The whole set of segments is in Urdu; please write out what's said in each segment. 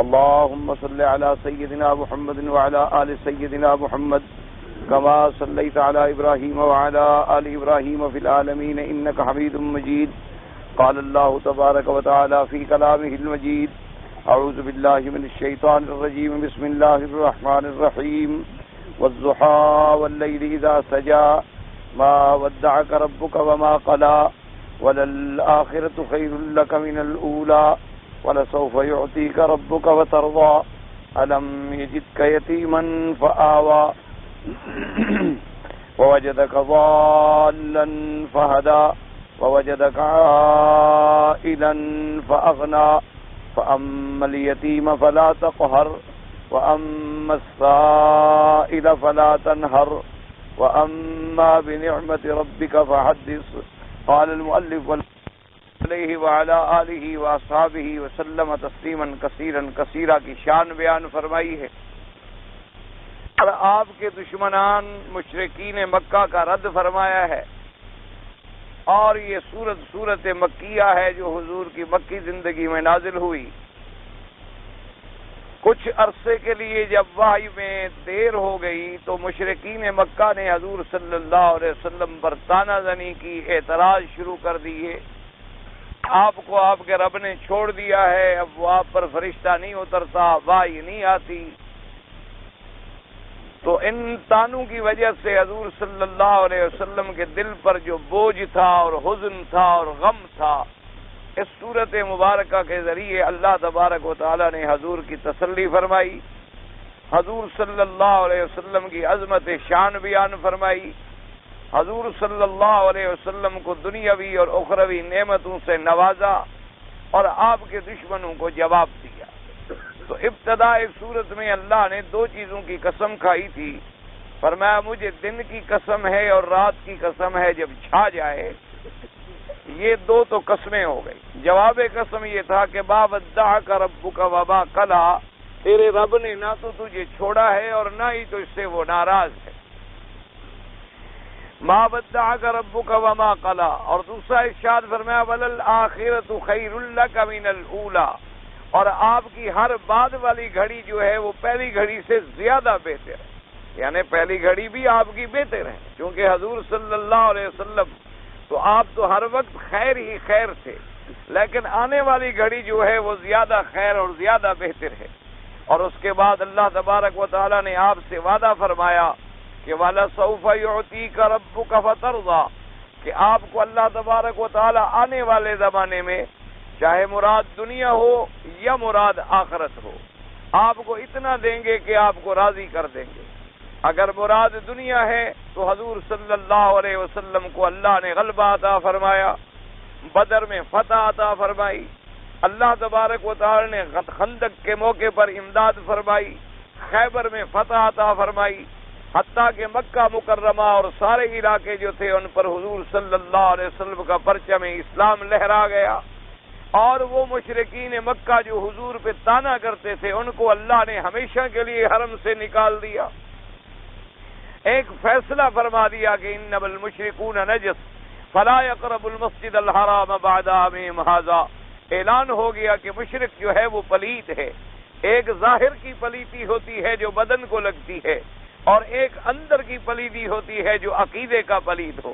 اللهم صل على سيدنا محمد وعلى آل سيدنا محمد كما صليت على إبراهيم وعلى آل إبراهيم في العالمين إنك حميد مجيد. قال الله تبارك وتعالى في كلامه المجيد: أعوذ بالله من الشيطان الرجيم. بسم الله الرحمن الرحيم. والضحى والليل إذا سجى ما ودعك ربك وما قلى وللآخرة خير لك من الأولى ولسوف يعطيك ربك وترضى ألم يجدك يتيما فآوى ووجدك ضالا فهدى ووجدك عائلا فأغنى فأما اليتيم فلا تقهر وأما السائل فلا تنهر وأما بنعمة ربك فحدث. قال المؤلف علیہ وعلی آلہ واصحابہ وسلم تسلیما کثیرا کثیرا کی شان بیان فرمائی ہے، اور آپ کے دشمنان مشرکین مکہ کا رد فرمایا ہے. اور یہ سورت مکیہ ہے جو حضور کی مکی زندگی میں نازل ہوئی. کچھ عرصے کے لیے جب وحی میں دیر ہو گئی تو مشرکین مکہ نے حضور صلی اللہ علیہ وسلم پر طعنہ زنی کی، اعتراض شروع کر دیے. آپ کو آپ کے رب نے چھوڑ دیا ہے، اب وہ آپ پر فرشتہ نہیں اترتا، وحی نہیں آتی. تو ان طعنوں کی وجہ سے حضور صلی اللہ علیہ وسلم کے دل پر جو بوجھ تھا اور حزن تھا اور غم تھا، اس صورت مبارکہ کے ذریعے اللہ تبارک و تعالی نے حضور کی تسلی فرمائی، حضور صلی اللہ علیہ وسلم کی عظمت شان بیان فرمائی، حضور صلی اللہ علیہ وسلم کو دنیاوی اور اخروی نعمتوں سے نوازا اور آپ کے دشمنوں کو جواب دیا. تو ابتدائی صورت میں اللہ نے دو چیزوں کی قسم کھائی تھی. فرمایا مجھے دن کی قسم ہے اور رات کی قسم ہے جب چھا جائے. یہ دو تو قسمیں ہو گئی. جواب قسم یہ تھا کہ ما ودعک ربک وما قلی، تیرے رب نے نہ تو تجھے چھوڑا ہے اور نہ ہی تجھ سے وہ ناراض ہے. ما ودعک ربک وما قلی. اور دوسرا ارشاد فرمایا وللآخرۃ خیر لک من الاولی، اور آپ کی ہر بعد والی گھڑی جو ہے وہ پہلی گھڑی سے زیادہ بہتر ہے. یعنی پہلی گھڑی بھی آپ کی بہتر ہے، کیونکہ حضور صلی اللہ علیہ وسلم تو آپ تو ہر وقت خیر ہی خیر تھے، لیکن آنے والی گھڑی جو ہے وہ زیادہ خیر اور زیادہ بہتر ہے. اور اس کے بعد اللہ تبارک و تعالی نے آپ سے وعدہ فرمایا کہ وَلَسَوْفَ يُعْطِيكَ رَبُّكَ فَتَرْضَىٰ، کہ آپ کو اللہ تبارک و تعالی آنے والے زمانے میں چاہے مراد دنیا ہو یا مراد آخرت ہو، آپ کو اتنا دیں گے کہ آپ کو راضی کر دیں گے. اگر مراد دنیا ہے تو حضور صلی اللہ علیہ وسلم کو اللہ نے غلبہ عطا فرمایا، بدر میں فتح عطا فرمائی، اللہ تبارک و تعالی نے خندق کے موقع پر امداد فرمائی، خیبر میں فتح عطا فرمائی، حتیٰ کہ مکہ مکرمہ اور سارے علاقے جو تھے ان پر حضور صلی اللہ علیہ وسلم کا پرچم اسلام لہرا گیا. اور وہ مشرکین مکہ جو حضور پہ طعنہ کرتے تھے ان کو اللہ نے ہمیشہ کے لیے حرم سے نکال دیا. ایک فیصلہ فرما دیا کہ انما المشرکون نجس فلا يقربوا المسجد الحرام بعد عامهم هذا. اعلان ہو گیا کہ مشرک جو ہے وہ پلیت ہے. ایک ظاہر کی پلیتی ہوتی ہے جو بدن کو لگتی ہے، اور ایک اندر کی پلیتی ہوتی ہے جو عقیدے کا پلید ہو.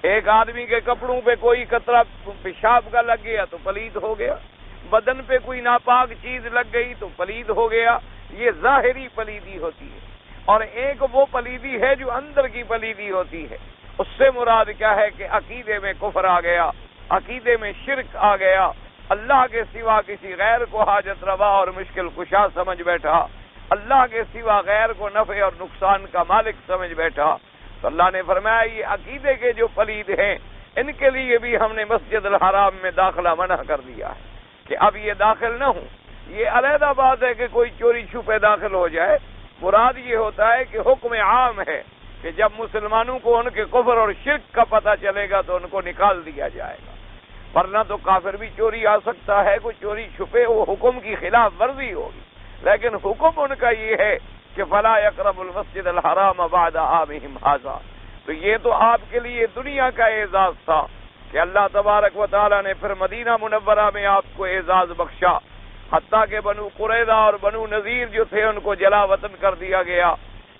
ایک آدمی کے کپڑوں پہ کوئی قطرہ پیشاب کا لگ گیا تو پلید ہو گیا، بدن پہ کوئی ناپاک چیز لگ گئی تو پلید ہو گیا. یہ ظاہری پلیدی ہوتی ہے. اور ایک وہ پلیدی ہے جو اندر کی پلیدی ہوتی ہے. اس سے مراد کیا ہے کہ عقیدے میں کفر آ گیا، عقیدے میں شرک آ گیا، اللہ کے سوا کسی غیر کو حاجت روا اور مشکل کشا سمجھ بیٹھا، اللہ کے سوا غیر کو نفع اور نقصان کا مالک سمجھ بیٹھا. تو اللہ نے فرمایا یہ عقیدے کے جو پلید ہیں ان کے لیے بھی ہم نے مسجد الحرام میں داخلہ منع کر دیا ہے کہ اب یہ داخل نہ ہوں. یہ علیحدہ بات ہے کہ کوئی چوری چھپے داخل ہو جائے. مراد یہ ہوتا ہے کہ حکم عام ہے کہ جب مسلمانوں کو ان کے کفر اور شرک کا پتہ چلے گا تو ان کو نکال دیا جائے گا. ورنہ تو کافر بھی چوری آ سکتا ہے، کوئی چوری چھپے وہ حکم کی خلاف ورزی ہوگی. لیکن حکم ان کا یہ ہے کہ فلا يقرب المسجد الحرام بعد عامهم هذا. تو یہ تو آپ کے لیے دنیا کا اعزاز تھا کہ اللہ تبارک و تعالی نے پھر مدینہ منورہ میں آپ کو اعزاز بخشا. حتیٰ کہ بنو قریظہ اور بنو نذیر جو تھے ان کو جلا وطن کر دیا گیا،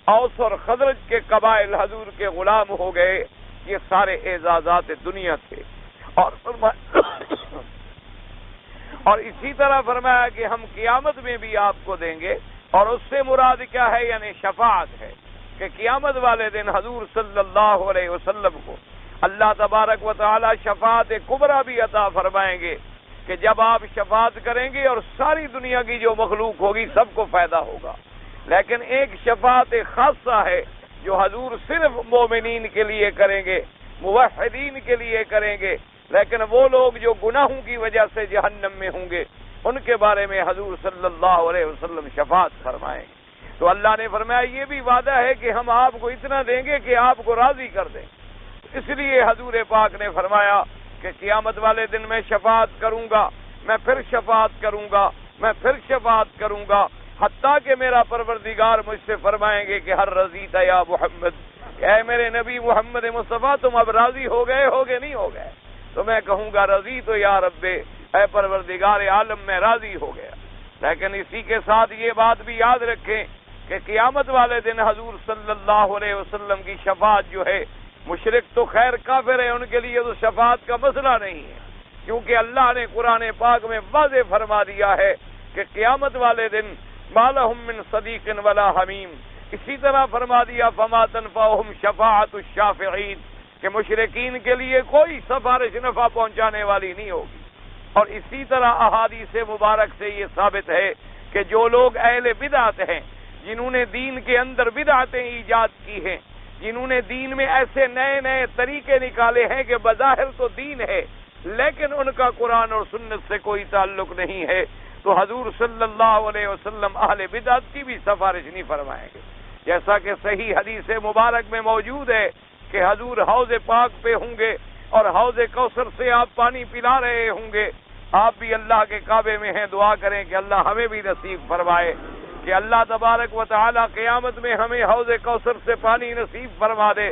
اوس اور خزرج کے قبائل حضور کے غلام ہو گئے۔ یہ سارے اعزازات دنیا تھے۔ اور اسی طرح فرمایا کہ ہم قیامت میں بھی آپ کو دیں گے، اور اس سے مراد کیا ہے؟ یعنی شفاعت ہے، کہ قیامت والے دن حضور صلی اللہ علیہ وسلم کو اللہ تبارک و تعالی شفاعت کبریٰ بھی عطا فرمائیں گے، کہ جب آپ شفاعت کریں گے اور ساری دنیا کی جو مخلوق ہوگی سب کو فائدہ ہوگا۔ لیکن ایک شفاعت خاصہ ہے جو حضور صرف مومنین کے لیے کریں گے، موحدین کے لیے کریں گے، لیکن وہ لوگ جو گناہوں کی وجہ سے جہنم میں ہوں گے ان کے بارے میں حضور صلی اللہ علیہ وسلم شفاعت فرمائیں گے۔ تو اللہ نے فرمایا یہ بھی وعدہ ہے کہ ہم آپ کو اتنا دیں گے کہ آپ کو راضی کر دیں۔ اس لیے حضور پاک نے فرمایا کہ قیامت والے دن میں شفاعت کروں گا، میں پھر شفاعت کروں گا، میں پھر شفاعت کروں گا، حتیٰ کہ میرا پروردگار مجھ سے فرمائیں گے کہ ہر رضیت یا محمد، اے میرے نبی محمد مصطفیٰ تم اب راضی ہو گئے نہیں ہو گئے؟ تو میں کہوں گا رضی تو یا رب، اے پروردگار عالم میں راضی ہو گیا۔ لیکن اسی کے ساتھ یہ بات بھی یاد رکھیں کہ قیامت والے دن حضور صلی اللہ علیہ وسلم کی شفاعت جو ہے، مشرک تو خیر کافر ہے، ان کے لیے تو شفاعت کا مسئلہ نہیں ہے، کیونکہ اللہ نے قرآن پاک میں واضح فرما دیا ہے کہ قیامت والے دن ما لهم من صدیق ولا حمیم۔ اسی طرح فرما دیا فما تنفعهم شفاعت الشافعین، کہ مشرکین کے لیے کوئی سفارش نفع پہنچانے والی نہیں ہوگی۔ اور اسی طرح احادیث مبارک سے یہ ثابت ہے کہ جو لوگ اہل بدعت ہیں، جنہوں نے دین کے اندر بدعتیں ایجاد کی ہیں، جنہوں نے دین میں ایسے نئے نئے طریقے نکالے ہیں کہ بظاہر تو دین ہے لیکن ان کا قرآن اور سنت سے کوئی تعلق نہیں ہے، تو حضور صلی اللہ علیہ وسلم اہل بدعت کی بھی سفارش نہیں فرمائیں گے۔ جیسا کہ صحیح حدیث مبارک میں موجود ہے کہ حضور حوض پاک پہ ہوں گے اور حوض کوثر سے آپ پانی پلا رہے ہوں گے۔ آپ بھی اللہ کے کعبے میں ہیں، دعا کریں کہ اللہ ہمیں بھی نصیب فرمائے کہ اللہ تبارک و تعالی قیامت میں ہمیں حوض کوثر سے پانی نصیب فرما دے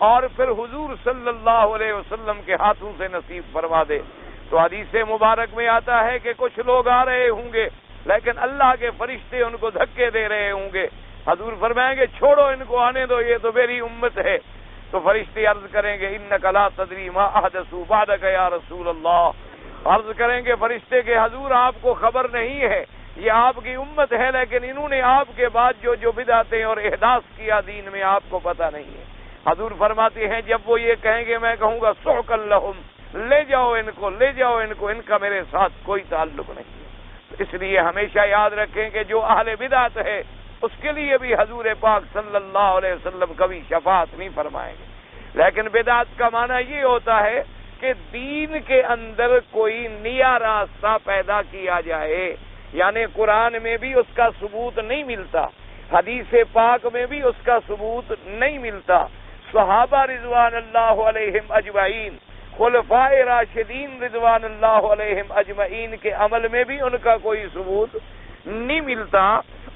اور پھر حضور صلی اللہ علیہ وسلم کے ہاتھوں سے نصیب فرما دے۔ تو حدیث مبارک میں آتا ہے کہ کچھ لوگ آ رہے ہوں گے لیکن اللہ کے فرشتے ان کو دھکے دے رہے ہوں گے۔ حضور فرمائیں گے چھوڑو ان کو، آنے دو، یہ تو میری امت ہے۔ تو فرشتے عرض کریں گے انک لا تدری ما احدثوا بعدک یا رسول اللہ، عرض کریں گے فرشتے کہ حضور آپ کو خبر نہیں ہے، یہ آپ کی امت ہے لیکن انہوں نے آپ کے بعد جو بدعتیں اور احداث کیا دین میں آپ کو پتہ نہیں ہے۔ حضور فرماتے ہیں جب وہ یہ کہیں گے میں کہوں گا سحقا لہم، لے جاؤ ان کو، لے جاؤ ان کو، ان کا میرے ساتھ کوئی تعلق نہیں ہے۔ اس لیے ہمیشہ یاد رکھیں کہ جو اہل بدعت ہے اس کے لیے بھی حضور پاک صلی اللہ علیہ وسلم کبھی شفاعت نہیں فرمائیں گے۔ لیکن بدعت کا معنی یہ ہوتا ہے کہ دین کے اندر کوئی نیا راستہ پیدا کیا جائے، یعنی قرآن میں بھی اس کا ثبوت نہیں ملتا، حدیث پاک میں بھی اس کا ثبوت نہیں ملتا، صحابہ رضوان اللہ علیہم اجمعین، خلفاء راشدین رضوان اللہ علیہم اجمعین کے عمل میں بھی ان کا کوئی ثبوت نہیں ملتا،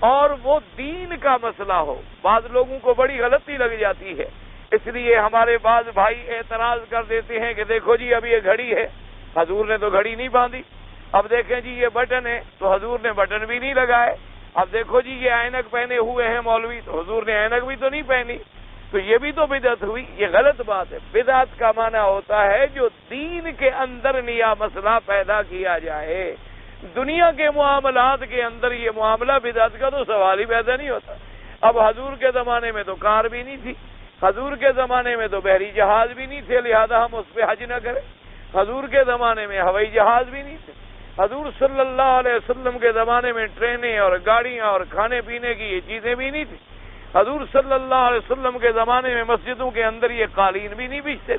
اور وہ دین کا مسئلہ ہو۔ بعض لوگوں کو بڑی غلطی لگ جاتی ہے، اس لیے ہمارے بعض بھائی اعتراض کر دیتے ہیں کہ دیکھو جی اب یہ گھڑی ہے، حضور نے تو گھڑی نہیں باندھی، اب دیکھیں جی یہ بٹن ہے تو حضور نے بٹن بھی نہیں لگائے، اب دیکھو جی یہ اینک پہنے ہوئے ہیں مولوی تو حضور نے اینک بھی تو نہیں پہنی، تو یہ بھی تو بدعت ہوئی۔ یہ غلط بات ہے۔ بدعت کا معنی ہوتا ہے جو دین کے اندر نیا مسئلہ پیدا کیا جائے۔ دنیا کے معاملات کے اندر یہ معاملہ بدعت کا تو سوال ہی پیدا نہیں ہوتا۔ اب حضور کے زمانے میں تو کار بھی نہیں تھی، حضور کے زمانے میں تو بحری جہاز بھی نہیں تھے، لہذا ہم اس پہ حج نہ کریں۔ حضور کے زمانے میں ہوائی جہاز بھی نہیں تھے، حضور صلی اللہ علیہ وسلم کے زمانے میں ٹرینیں اور گاڑیاں اور کھانے پینے کی یہ چیزیں بھی نہیں تھی، حضور صلی اللہ علیہ وسلم کے زمانے میں مسجدوں کے اندر یہ قالین بھی نہیں بچتے،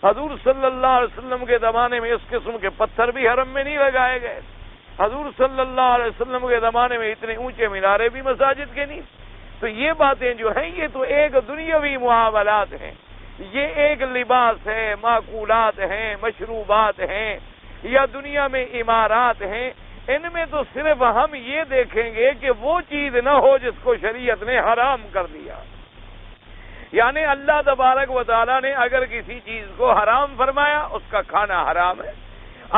حضور صلی اللہ علیہ وسلم کے زمانے میں اس قسم کے پتھر بھی حرم میں نہیں لگائے گئے، حضور صلی اللہ علیہ وسلم کے زمانے میں اتنے اونچے مینارے بھی مساجد کے نہیں۔ تو یہ باتیں جو ہیں یہ تو ایک دنیاوی معاملات ہیں، یہ ایک لباس ہے، معقولات ہیں، مشروبات ہیں، یا دنیا میں عمارات ہیں، ان میں تو صرف ہم یہ دیکھیں گے کہ وہ چیز نہ ہو جس کو شریعت نے حرام کر دیا۔ یعنی اللہ تبارک و تعالیٰ نے اگر کسی چیز کو حرام فرمایا اس کا کھانا حرام ہے،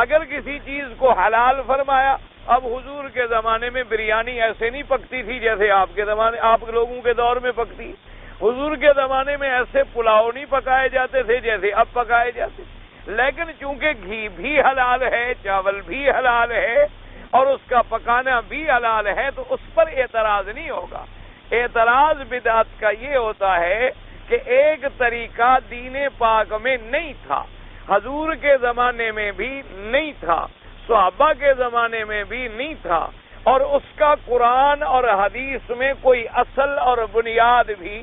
اگر کسی چیز کو حلال فرمایا اب حضور کے زمانے میں بریانی ایسے نہیں پکتی تھی جیسے آپ کے زمانے، آپ لوگوں کے دور میں پکتی۔ حضور کے زمانے میں ایسے پلاؤ نہیں پکائے جاتے تھے جیسے اب پکائے جاتے، لیکن چونکہ گھی بھی حلال ہے، چاول بھی حلال ہے اور اس کا پکانا بھی حلال ہے، تو اس پر اعتراض نہیں ہوگا۔ اعتراض بدعت کا یہ ہوتا ہے کہ ایک طریقہ دین پاک میں نہیں تھا، حضور کے زمانے میں بھی نہیں تھا، صحابہ کے زمانے میں بھی نہیں تھا، اور اس کا قرآن اور حدیث میں کوئی اصل اور بنیاد بھی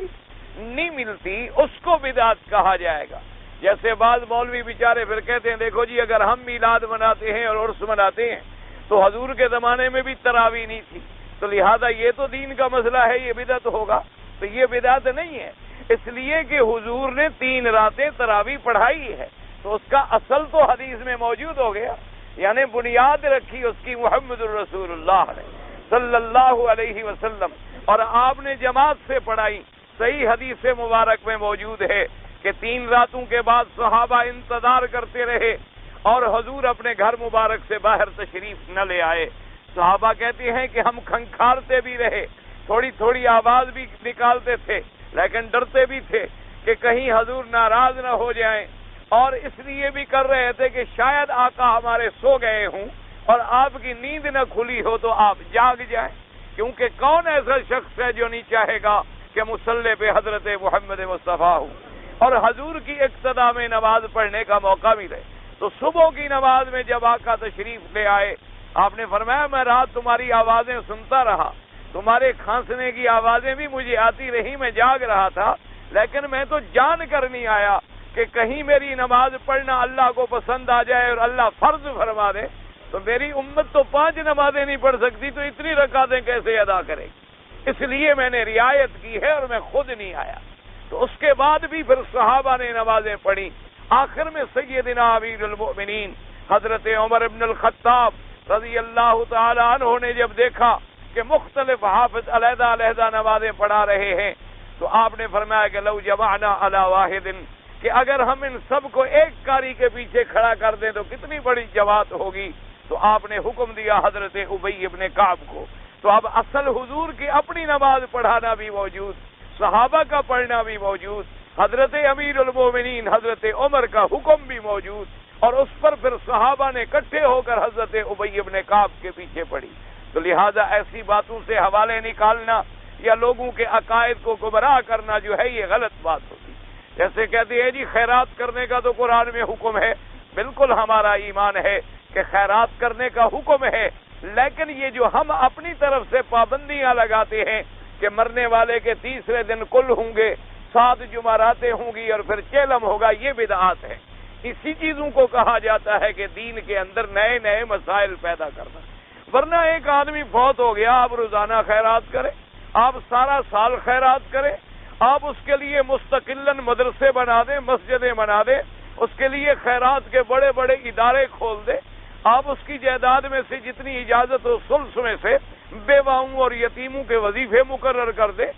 نہیں ملتی، اس کو بدعت کہا جائے گا۔ جیسے بعض مولوی بیچارے پھر کہتے ہیں دیکھو جی اگر ہم میلاد مناتے ہیں اور عرس مناتے ہیں تو حضور کے زمانے میں بھی تراویح نہیں تھی، تو لہذا یہ تو دین کا مسئلہ ہے، یہ بدعت ہوگا۔ تو یہ بدعت نہیں ہے، اس لیے کہ حضور نے 3 راتیں تراویح پڑھائی ہے، تو اس کا اصل تو حدیث میں موجود ہو گیا، یعنی بنیاد رکھی اس کی محمد الرسول اللہ نے صلی اللہ علیہ وسلم، اور آپ نے جماعت سے پڑھائی۔ صحیح حدیث مبارک میں موجود ہے کہ 3 راتوں کے بعد صحابہ انتظار کرتے رہے اور حضور اپنے گھر مبارک سے باہر تشریف نہ لے آئے۔ صحابہ کہتے ہیں کہ ہم کھنکھارتے بھی رہے، تھوڑی تھوڑی آواز بھی نکالتے تھے، لیکن ڈرتے بھی تھے کہ کہیں حضور ناراض نہ ہو جائیں، اور اس لیے بھی کر رہے تھے کہ شاید آقا ہمارے سو گئے ہوں اور آپ کی نیند نہ کھلی ہو تو آپ جاگ جائیں، کیونکہ کون ایسا شخص ہے جو نہیں چاہے گا کہ مصلی پہ حضرت محمد مصطفیٰ ہو اور حضور کی اقتداء میں نماز پڑھنے کا موقع ملے۔ تو صبح کی نماز میں جب آقا تشریف لے آئے، آپ نے فرمایا میں رات تمہاری آوازیں سنتا رہا، تمہارے کھانسنے کی آوازیں بھی مجھے آتی رہی، میں جاگ رہا تھا، لیکن میں تو جان کر نہیں آیا کہ کہیں میری نماز پڑھنا اللہ کو پسند آ جائے اور اللہ فرض فرما دے، تو میری امت تو 5 نمازیں نہیں پڑھ سکتی، تو اتنی رکعتیں کیسے ادا کرے گی؟ اس لیے میں نے رعایت کی ہے اور میں خود نہیں آیا۔ تو اس کے بعد بھی پھر صحابہ نے نمازیں پڑھی۔ آخر میں سیدنا امیر المؤمنین حضرت عمر بن الخطاب رضی اللہ تعالی عنہ نے جب دیکھا کہ مختلف حافظ علیحدہ علیحدہ نمازیں پڑھا رہے ہیں، تو آپ نے فرمایا کہ لو جمعنا علی واحد، کہ اگر ہم ان سب کو ایک قاری کے پیچھے کھڑا کر دیں تو کتنی بڑی جماعت ہوگی۔ تو آپ نے حکم دیا حضرت ابی ابن کعب کو۔ تو اب اصل حضور کی اپنی نماز پڑھانا بھی موجود، صحابہ کا پڑھنا بھی موجود، حضرت امیر المومنین حضرت عمر کا حکم بھی موجود، اور اس پر پھر صحابہ نے اکٹھے ہو کر حضرت ابی ابن کعب کے پیچھے پڑھی۔ تو لہذا ایسی باتوں سے حوالے نکالنا یا لوگوں کے عقائد کو گمراہ کرنا جو ہے یہ غلط بات ہوتی۔ جیسے کہتے ہیں جی خیرات کرنے کا تو قرآن میں حکم ہے، بالکل ہمارا ایمان ہے کہ خیرات کرنے کا حکم ہے، لیکن یہ جو ہم اپنی طرف سے پابندیاں لگاتے ہیں کہ مرنے والے کے 3رے دن کل ہوں گے، 7 جمعراتیں ہوں گی اور پھر چیلم ہوگا، یہ بدعات ہے۔ اسی چیزوں کو کہا جاتا ہے کہ دین کے اندر نئے نئے مسائل پیدا کرنا۔ ورنہ ایک آدمی فوت ہو گیا، آپ روزانہ خیرات کریں، آپ سارا سال خیرات کریں، آپ اس کے لیے مستقلاً مدرسے بنا دیں، مسجدیں بنا دیں، اس کے لیے خیرات کے بڑے بڑے ادارے کھول دیں، آپ اس کی جائیداد میں سے جتنی اجازت ہو ثلث میں سے بیواؤں اور یتیموں کے وظیفے مقرر کر دیں،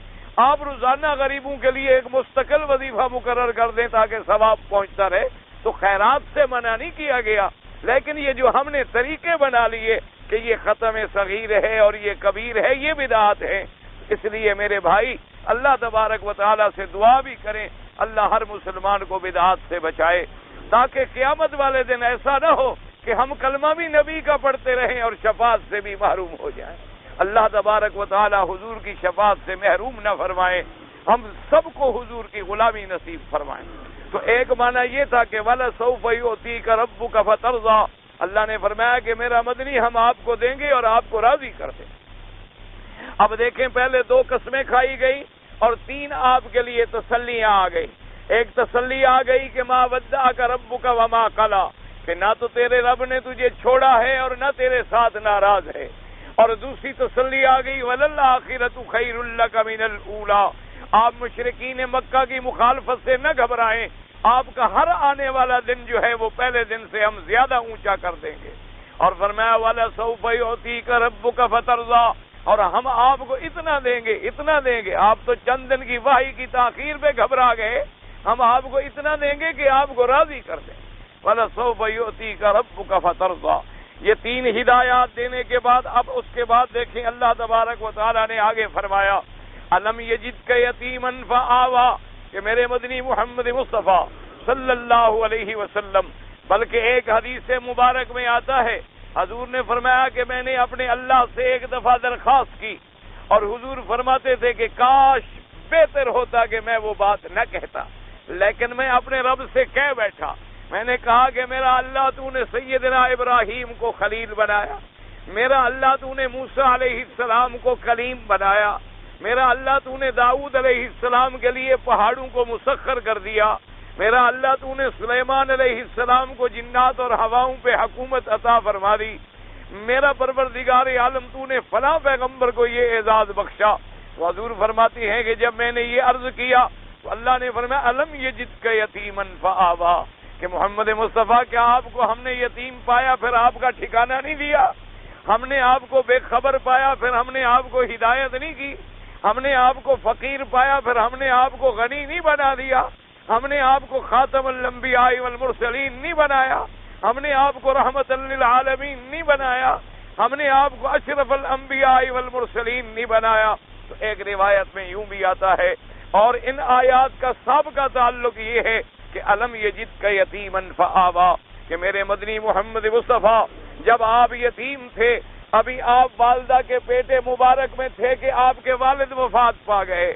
آپ روزانہ غریبوں کے لیے ایک مستقل وظیفہ مقرر کر دیں تاکہ ثواب پہنچتا رہے، تو خیرات سے منع نہیں کیا گیا۔ لیکن یہ جو ہم نے طریقے بنا لیے کہ یہ ختم صغیر ہے اور یہ کبیر ہے، یہ بدعات ہے۔ اس لیے میرے بھائی اللہ تبارک و تعالیٰ سے دعا بھی کریں، اللہ ہر مسلمان کو بدعات سے بچائے، تاکہ قیامت والے دن ایسا نہ ہو کہ ہم کلمہ بھی نبی کا پڑھتے رہیں اور شفاعت سے بھی محروم ہو جائیں۔ اللہ تبارک و تعالیٰ حضور کی شفاعت سے محروم نہ فرمائے، ہم سب کو حضور کی غلامی نصیب فرمائیں۔ تو ایک معنی یہ تھا کہ وَلَسَوْفَ يُؤْتِيكَ رَبُّكَ فَتَرْضَىٰ، اللہ نے فرمایا کہ میرا مدنی ہم آپ کو دیں گے اور آپ کو راضی کر دیں۔ اب دیکھیں پہلے 2 قسمیں کھائی گئی اور 3 آپ کے لیے تسلیاں آ گئی۔ ایک تسلی آ گئی کہ مَا وَدَّعَكَ رَبُّكَ وَمَا قَلَىٰ، کہ نہ تو تیرے رب نے تجھے چھوڑا ہے اور نہ تیرے ساتھ ناراض ہے۔ اور دوسری تسلی آ گئی وَلَلْآخِرَةُ خَيْرٌ لَكَ مِنَ الْأُولَىٰ، آپ مشرکین مکہ کی مخالفت سے نہ گھبرائیں، آپ کا ہر آنے والا دن جو ہے وہ پہلے دن سے ہم زیادہ اونچا کر دیں گے۔ اور فرمایا وَلَسَوْفَ يُعْطِيكَ رَبُّكَ فَتَرْضَىٰ، اور ہم آپ کو اتنا دیں گے، اتنا دیں گے۔ آپ تو چند دن کی وحی کی تاخیر پہ گھبرا گئے، ہم آپ کو اتنا دیں گے کہ آپ کو راضی کر دیں۔ وَلَسَوْفَ يُعْطِيكَ رَبُّكَ فَتَرْضَىٰ، یہ 3 ہدایات دینے کے بعد اب اس کے بعد دیکھیں اللہ تبارک و تعالی نے آگے فرمایا الم یجدک یتیما فآویٰ کہ میرے مدنی محمد مصطفیٰ صلی اللہ علیہ وسلم، بلکہ ایک حدیث مبارک میں آتا ہے حضور نے فرمایا کہ میں نے اپنے اللہ سے ایک دفعہ درخواست کی اور حضور فرماتے تھے کہ کاش بہتر ہوتا کہ میں وہ بات نہ کہتا، لیکن میں اپنے رب سے کہہ بیٹھا۔ میں نے کہا کہ میرا اللہ تو نے سیدنا ابراہیم کو خلیل بنایا، میرا اللہ تو نے موسیٰ علیہ السلام کو کلیم بنایا، میرا اللہ تو نے داؤد علیہ السلام کے لیے پہاڑوں کو مسخر کر دیا، میرا اللہ تو نے سلیمان علیہ السلام کو جنات اور ہواؤں پہ حکومت عطا فرما دی، میرا پروردگار عالم تو نے فلاں پیغمبر کو یہ اعزاز بخشا۔ حضور فرماتی ہیں کہ جب میں نے یہ عرض کیا تو اللہ نے فرمایا الم یجدک یتیما فآویٰ کہ محمد مصطفیٰ کیا آپ کو ہم نے یتیم پایا پھر آپ کا ٹھکانہ نہیں دیا، ہم نے آپ کو بے خبر پایا پھر ہم نے آپ کو ہدایت نہیں کی، ہم نے آپ کو فقیر پایا پھر ہم نے آپ کو غنی نہیں بنا دیا، ہم نے آپ کو خاتم الانبیاء والمرسلین نہیں بنایا، ہم نے آپ کو رحمت للعالمین نہیں بنایا، ہم نے آپ کو اشرف الانبیاء والمرسلین نہیں بنایا۔ تو ایک روایت میں یوں بھی آتا ہے، اور ان آیات کا سب کا تعلق یہ ہے کہ الم یجدک یتیما فآویٰ کہ میرے مدنی محمد مصطفیٰ جب آپ یتیم تھے، ابھی آپ والدہ کے پیٹے مبارک میں تھے کہ آپ کے والد وفات پا گئے،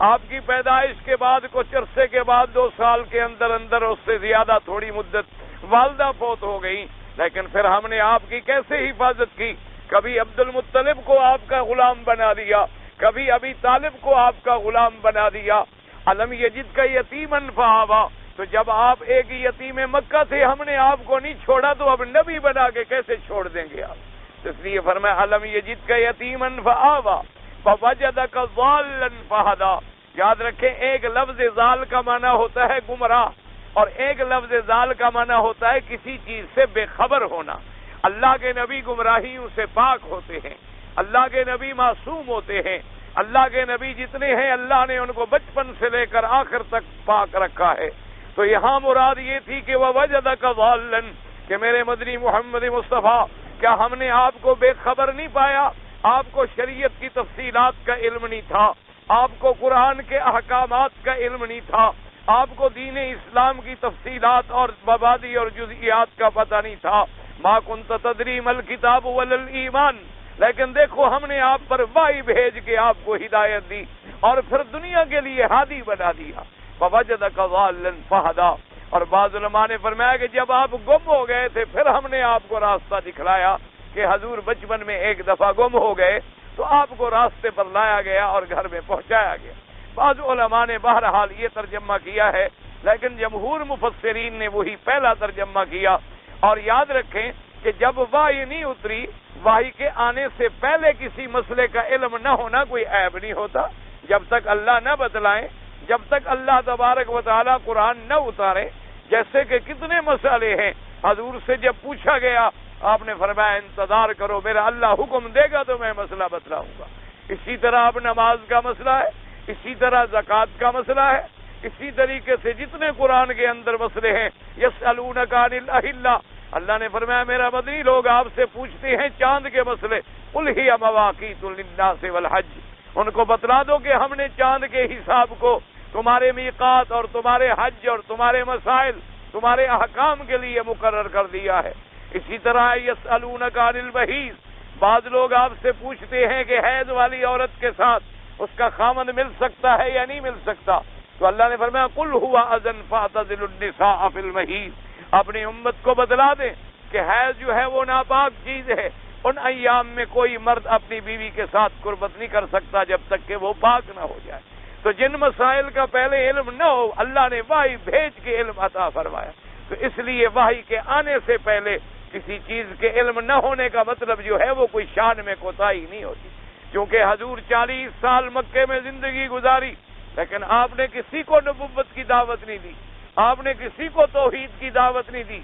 آپ کی پیدائش کے بعد کچھ عرصے کے بعد 2 سال کے اندر اندر اس سے زیادہ تھوڑی مدت والدہ فوت ہو گئی، لیکن پھر ہم نے آپ کی کیسے حفاظت کی، کبھی عبد المطلب کو آپ کا غلام بنا دیا، کبھی ابی طالب کو آپ کا غلام بنا دیا۔ الم یجدک یتیما فآویٰ تو جب آپ ایک یتیم مکہ تھے ہم نے آپ کو نہیں چھوڑا تو اب نبی بنا کے کیسے چھوڑ دیں گے آپ؟ اس لیے فرمایا الم یجدک یتیما فآویٰ فوجدک ضالا فہدیٰ۔ یاد رکھیں ایک لفظ ضال کا معنی ہوتا ہے گمراہ، اور ایک لفظ ضال کا معنی ہوتا ہے کسی چیز سے بے خبر ہونا۔ اللہ کے نبی گمراہیوں سے پاک ہوتے ہیں، اللہ کے نبی معصوم ہوتے ہیں، اللہ کے نبی جتنے ہیں اللہ نے ان کو بچپن سے لے کر آخر تک پاک رکھا ہے۔ تو یہاں مراد یہ تھی کہ وَوَجَدَكَ ضَالًّا کہ میرے مدنی محمد مصطفیٰ کیا ہم نے آپ کو بے خبر نہیں پایا؟ آپ کو شریعت کی تفصیلات کا علم نہیں تھا، آپ کو قرآن کے احکامات کا علم نہیں تھا، آپ کو دین اسلام کی تفصیلات اور مبادی اور جزئیات کا پتہ نہیں تھا۔ مَا كُنْتَ تَدْرِي مَا الْكِتَابُ وَلَا الْإِيمَانُ لیکن دیکھو ہم نے آپ پر وحی بھیج کے آپ کو ہدایت دی اور پھر دنیا کے لیے ہادی بنا دیا۔ فوجدک ضالا فہدیٰ۔ اور بعض علماء نے فرمایا کہ جب آپ گم ہو گئے تھے پھر ہم نے آپ کو راستہ دکھلایا کہ حضور بچپن میں ایک دفعہ گم ہو گئے تو آپ کو راستے پر لایا گیا اور گھر میں پہنچایا گیا۔ بعض علماء نے بہرحال یہ ترجمہ کیا ہے، لیکن جمہور مفسرین نے وہی پہلا ترجمہ کیا۔ اور یاد رکھیں کہ جب وحی نہیں اتری، وحی کے آنے سے پہلے کسی مسئلے کا علم نہ ہونا کوئی عیب نہیں ہوتا۔ جب تک اللہ نہ بتلائیں، جب تک اللہ تبارک و تعالیٰ قرآن نہ اتارے، جیسے کہ کتنے مسئلے ہیں حضور سے جب پوچھا گیا آپ نے فرمایا انتظار کرو، میرا اللہ حکم دے گا تو میں مسئلہ بتلاؤں گا۔ اسی طرح اب نماز کا مسئلہ ہے، اسی طرح زکوٰۃ کا مسئلہ ہے، اسی طریقے سے جتنے قرآن کے اندر مسئلے ہیں یسألونک عن الأہلہ، اللہ نے فرمایا میرا مدنی لوگ آپ سے پوچھتے ہیں چاند کے مسئلے، قل ہی مواقیت للناس والحج، ان کو بتلا دو کہ ہم نے چاند کے حساب کو تمہارے میقات اور تمہارے حج اور تمہارے مسائل تمہارے احکام کے لیے مقرر کر دیا ہے۔ اسی طرح یسألونک عن المحیض، بعض لوگ آپ سے پوچھتے ہیں کہ حیض والی عورت کے ساتھ اس کا خامند مل سکتا ہے یا نہیں مل سکتا، تو اللہ نے فرمایا قل هو اذن فاعتزلوا النساء فی المحیض، اپنی امت کو بتلا دیں کہ حیض جو ہے وہ ناپاک چیز ہے، ان ایام میں کوئی مرد اپنی بیوی کے ساتھ قربت نہیں کر سکتا جب تک کہ وہ پاک نہ ہو جائے۔ تو جن مسائل کا پہلے علم نہ ہو اللہ نے وحی بھیج کے علم عطا فرمایا، تو اس لیے وحی کے آنے سے پہلے کسی چیز کے علم نہ ہونے کا مطلب جو ہے وہ کوئی شان میں کوتاہی نہیں ہوتی۔ کیونکہ حضور 40 سال مکے میں زندگی گزاری لیکن آپ نے کسی کو نبوت کی دعوت نہیں دی، آپ نے کسی کو توحید کی دعوت نہیں دی،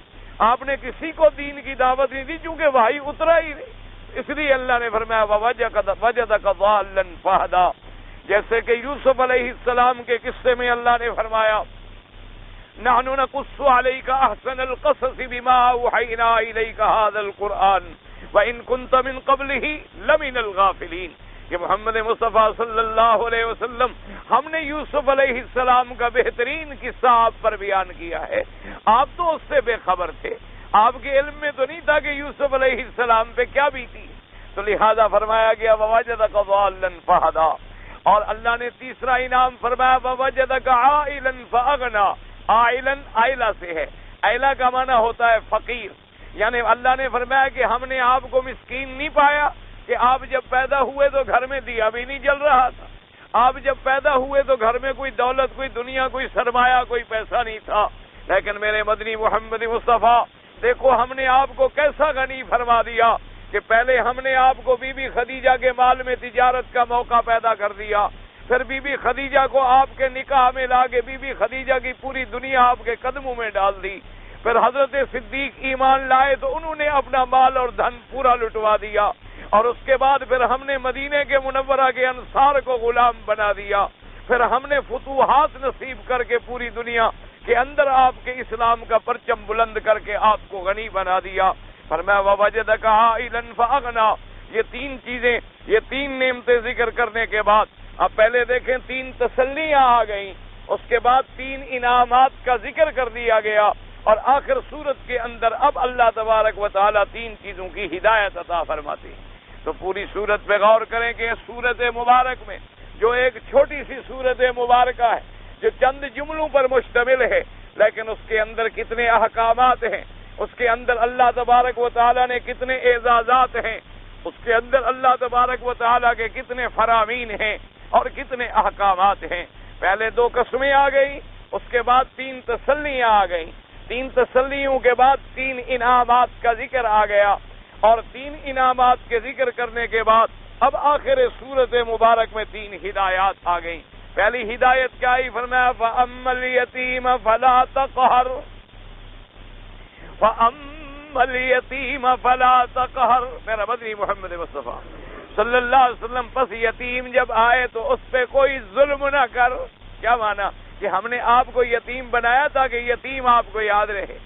آپ نے کسی کو دین کی دعوت نہیں دی، چونکہ وحی اترا ہی نہیں۔ اس لیے اللہ نے فرمایا وَوَجَدَكَ ضَالًّا فَهَدَىٰ، جیسے کہ یوسف علیہ السلام کے قصے میں اللہ نے فرمایا نحن نقص علیک احسن القصص بما اوحینا الیک ھذا القرآن وان کنت من قبلہ لمن الغافلین. کہ محمد مصطفیٰ صلی اللہ علیہ وسلم ہم نے یوسف علیہ السلام کا بہترین قصہ آپ پر بیان کیا ہے. آپ تو اس سے بے خبر تھے، آپ کے علم میں تو نہیں تھا کہ یوسف علیہ السلام پہ کیا بیتی. تو لہذا فرمایا گیا ووجدک ضالا فہدی. اور اللہ نے تیسرا انعام فرمایا ووجدک عائلا فاغنی. عائلا عائلہ سے ہے، عائلہ کا معنی ہوتا ہے فقیر. یعنی اللہ نے فرمایا کہ ہم نے آپ کو مسکین نہیں پایا کہ آپ جب پیدا ہوئے تو گھر میں دیا بھی نہیں جل رہا تھا. آپ جب پیدا ہوئے تو گھر میں کوئی دولت، کوئی دنیا، کوئی سرمایہ، کوئی پیسہ نہیں تھا. لیکن میرے مدنی محمد مصطفیٰ دیکھو ہم نے آپ کو کیسا غنی فرما دیا کہ پہلے ہم نے آپ کو بی بی خدیجہ کے مال میں تجارت کا موقع پیدا کر دیا. پھر بی بی خدیجہ کو آپ کے نکاح میں لا کے بی بی خدیجہ کی پوری دنیا آپ کے قدموں میں ڈال دی. پھر حضرت صدیق ایمان لائے تو انہوں نے اپنا مال اور دھن پورا لٹوا دیا. اور اس کے بعد پھر ہم نے مدینے کے منورہ کے انصار کو غلام بنا دیا. پھر ہم نے فتوحات نصیب کر کے پوری دنیا کے اندر آپ کے اسلام کا پرچم بلند کر کے آپ کو غنی بنا دیا. فرمایا ووجدک عائلا فاغنی. یہ تین چیزیں، یہ تین نعمتیں ذکر کرنے کے بعد اب پہلے دیکھیں تین تسلیاں آ گئیں، اس کے بعد تین انعامات کا ذکر کر دیا گیا، اور آخر سورت کے اندر اب اللہ تبارک و تعالی تین چیزوں کی ہدایت عطا فرماتے ہیں. تو پوری سورت پہ غور کریں کہ اس سورت مبارک میں جو ایک چھوٹی سی سورت مبارکہ ہے جو چند جملوں پر مشتمل ہے، لیکن اس کے اندر کتنے احکامات ہیں، اس کے اندر اللہ تبارک و تعالی نے کتنے اعزازات ہیں، اس کے اندر اللہ تبارک و تعالی کے کتنے فرامین ہیں اور کتنے احکامات ہیں. پہلے دو قسمیں آ گئی، اس کے بعد تین تسلیاں آ گئیں. تین تسلیوں کے بعد تین انعامات کا ذکر آ گیا، اور تین انعامات کے ذکر کرنے کے بعد اب آخر سورت مبارک میں تین ہدایات آ گئیں. پہلی ہدایت کیا آئی؟ فرمایا فَأَمَّا الْيَتِيمَ فَلَا تَقْهَرْ. فَأَمَّا الْيَتِيمَ فَلَا تَقْهَرْ. میرا مدنی محمد مصطفیٰ صلی اللہ علیہ وسلم پس یتیم جب آئے تو اس پہ کوئی ظلم نہ کر. کیا مانا؟ کہ ہم نے آپ کو یتیم بنایا تھا کہ یتیم آپ کو یاد رہے.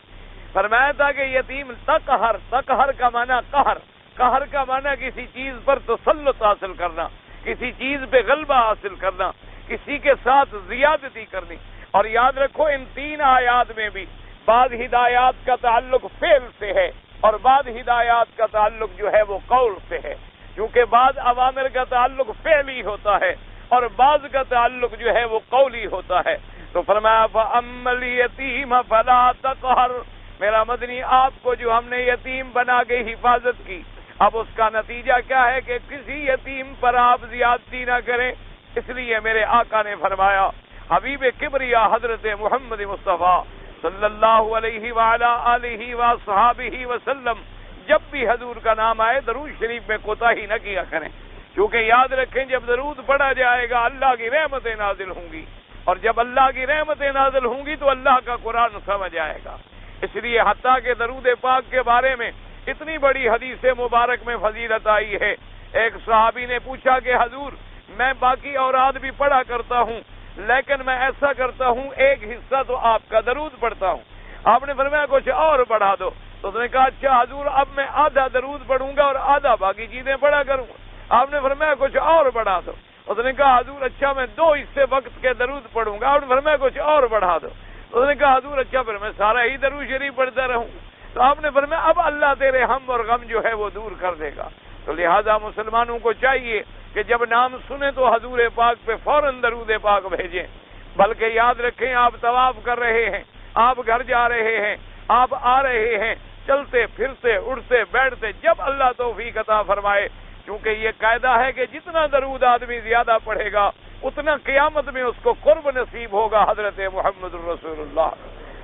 فرمایا تھا کہ یتیم تقہر. تقہر کا معنی قہر. قہر کا معنی کسی چیز پر تسلط حاصل کرنا، کسی چیز پہ غلبہ حاصل کرنا، کسی کے ساتھ زیادتی کرنی. اور یاد رکھو ان تین آیات میں بھی بعض ہدایات کا تعلق فعل سے ہے اور بعض ہدایات کا تعلق جو ہے وہ قول سے ہے، کیونکہ بعض اوامر کا تعلق فعلی ہوتا ہے اور بعض کا تعلق جو ہے وہ قولی ہوتا ہے. تو فرمایا فَأَمَّا الْيَتِيمَ فَلَا تَقْهَرْ. میرا مدنی آپ کو جو ہم نے یتیم بنا کے حفاظت کی، اب اس کا نتیجہ کیا ہے کہ کسی یتیم پر آپ زیادتی نہ کریں. اس لیے میرے آقا نے فرمایا، حبیب کبریا حضرت محمد مصطفیٰ صلی اللہ علیہ وعلا آلہ وصحابہ وسلم جب بھی حضور کا نام آئے درود شریف میں کوتاہی نہ کیا کریں، کیونکہ یاد رکھیں جب درود پڑھا جائے گا اللہ کی رحمتیں نازل ہوں گی، اور جب اللہ کی رحمتیں نازل ہوں گی تو اللہ کا قرآن سمجھ آئے گا. اس لیے حتیٰ کہ درود پاک کے بارے میں اتنی بڑی حدیث مبارک میں فضیلت آئی ہے. ایک صحابی نے پوچھا کہ حضور میں باقی اوراد بھی پڑھا کرتا ہوں لیکن میں ایسا کرتا ہوں ایک حصہ تو آپ کا درود پڑھتا ہوں. آپ نے فرمایا کچھ اور بڑھا دو. تو اس نے کہا اچھا حضور اب میں آدھا درود پڑھوں گا اور آدھا باقی چیزیں پڑھا کروں گا. آپ نے فرمایا کچھ اور بڑھا دو. اس نے کہا حضور اچھا میں 2 حصے وقت کے درود پڑھوں گا. آپ نے فرمایا کچھ اور بڑھا دو. اس نے کہا حضور اچھا پھر میں سارا ہی درود شریف پڑھتا رہوں. تو آپ نے فرمایا اب اللہ تیرے ہم اور غم جو ہے وہ دور کر دے گا. تو لہذا مسلمانوں کو چاہیے کہ جب نام سنیں تو حضور پاک پہ فوراً درود پاک بھیجیں. بلکہ یاد رکھیں آپ طواف کر رہے ہیں، آپ گھر جا رہے ہیں، آپ آ رہے ہیں، چلتے پھرتے اٹھتے بیٹھتے جب اللہ توفیق عطا فرمائے، کیونکہ یہ قاعدہ ہے کہ جتنا درود آدمی زیادہ پڑھے گا اتنا قیامت میں اس کو قرب نصیب ہوگا حضرت محمد رسول اللہ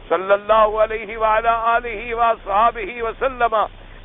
صلی اللہ علیہ وعلا آلہ وصحابہ وسلم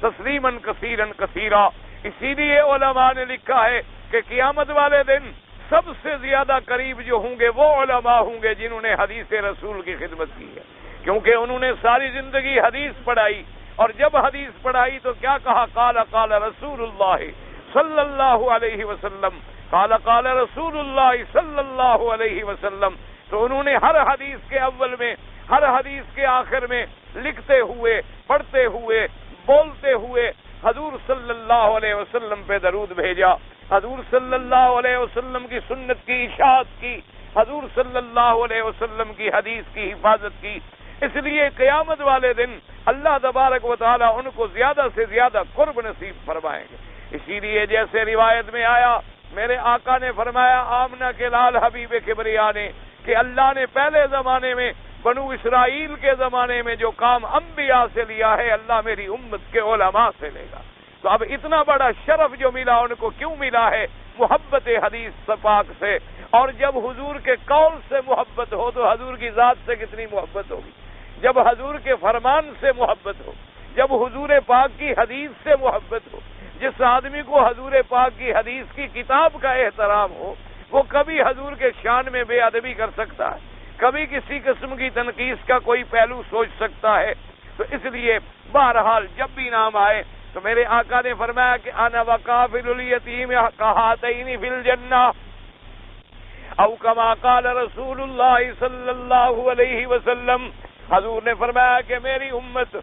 تسلیما کثیرا کثیرا. اسی لیے علماء نے لکھا ہے کہ قیامت والے دن سب سے زیادہ قریب جو ہوں گے وہ علماء ہوں گے جنہوں نے حدیث رسول کی خدمت کی ہے، کیونکہ انہوں نے ساری زندگی حدیث پڑھائی، اور جب حدیث پڑھائی تو کیا کہا؟ قال قال رسول اللہ صلی اللہ علیہ وسلم، قال قال رسول اللہ صلی اللہ علیہ وسلم. تو انہوں نے ہر حدیث کے اول میں ہر حدیث کے آخر میں لکھتے ہوئے، پڑھتے ہوئے، بولتے ہوئے حضور صلی اللہ علیہ وسلم پہ درود بھیجا، حضور صلی اللہ علیہ وسلم کی سنت کی اشاعت کی، حضور صلی اللہ علیہ وسلم کی حدیث کی حفاظت کی۔ اس لیے قیامت والے دن اللہ تبارک و تعالی ان کو زیادہ سے زیادہ قرب نصیب فرمائیں گے۔ اسی لیے جیسے روایت میں آیا، میرے آقا نے فرمایا آمنہ کے لال حبیب کبریا نے کہ اللہ نے پہلے زمانے میں بنو اسرائیل کے زمانے میں جو کام انبیاء سے لیا ہے، اللہ میری امت کے علماء سے لے گا۔ تو اب اتنا بڑا شرف جو ملا ان کو کیوں ملا ہے؟ محبت حدیث پاک سے۔ اور جب حضور کے قول سے محبت ہو تو حضور کی ذات سے کتنی محبت ہوگی؟ جب حضور کے فرمان سے محبت ہو، جب حضور پاک کی حدیث سے محبت ہو، جس آدمی کو حضور پاک کی حدیث کی کتاب کا احترام ہو، وہ کبھی حضور کے شان میں بے ادبی کر سکتا ہے، کبھی کسی قسم کی تنقید کا کوئی پہلو سوچ سکتا ہے؟ تو اس لیے بہرحال جب بھی نام آئے تو میرے آقا نے فرمایا کہ انا وقافل الیتیم کہاتین فی الجنہ، او کما قال رسول اللہ صلی اللہ علیہ وسلم۔ حضور نے فرمایا کہ میری امت،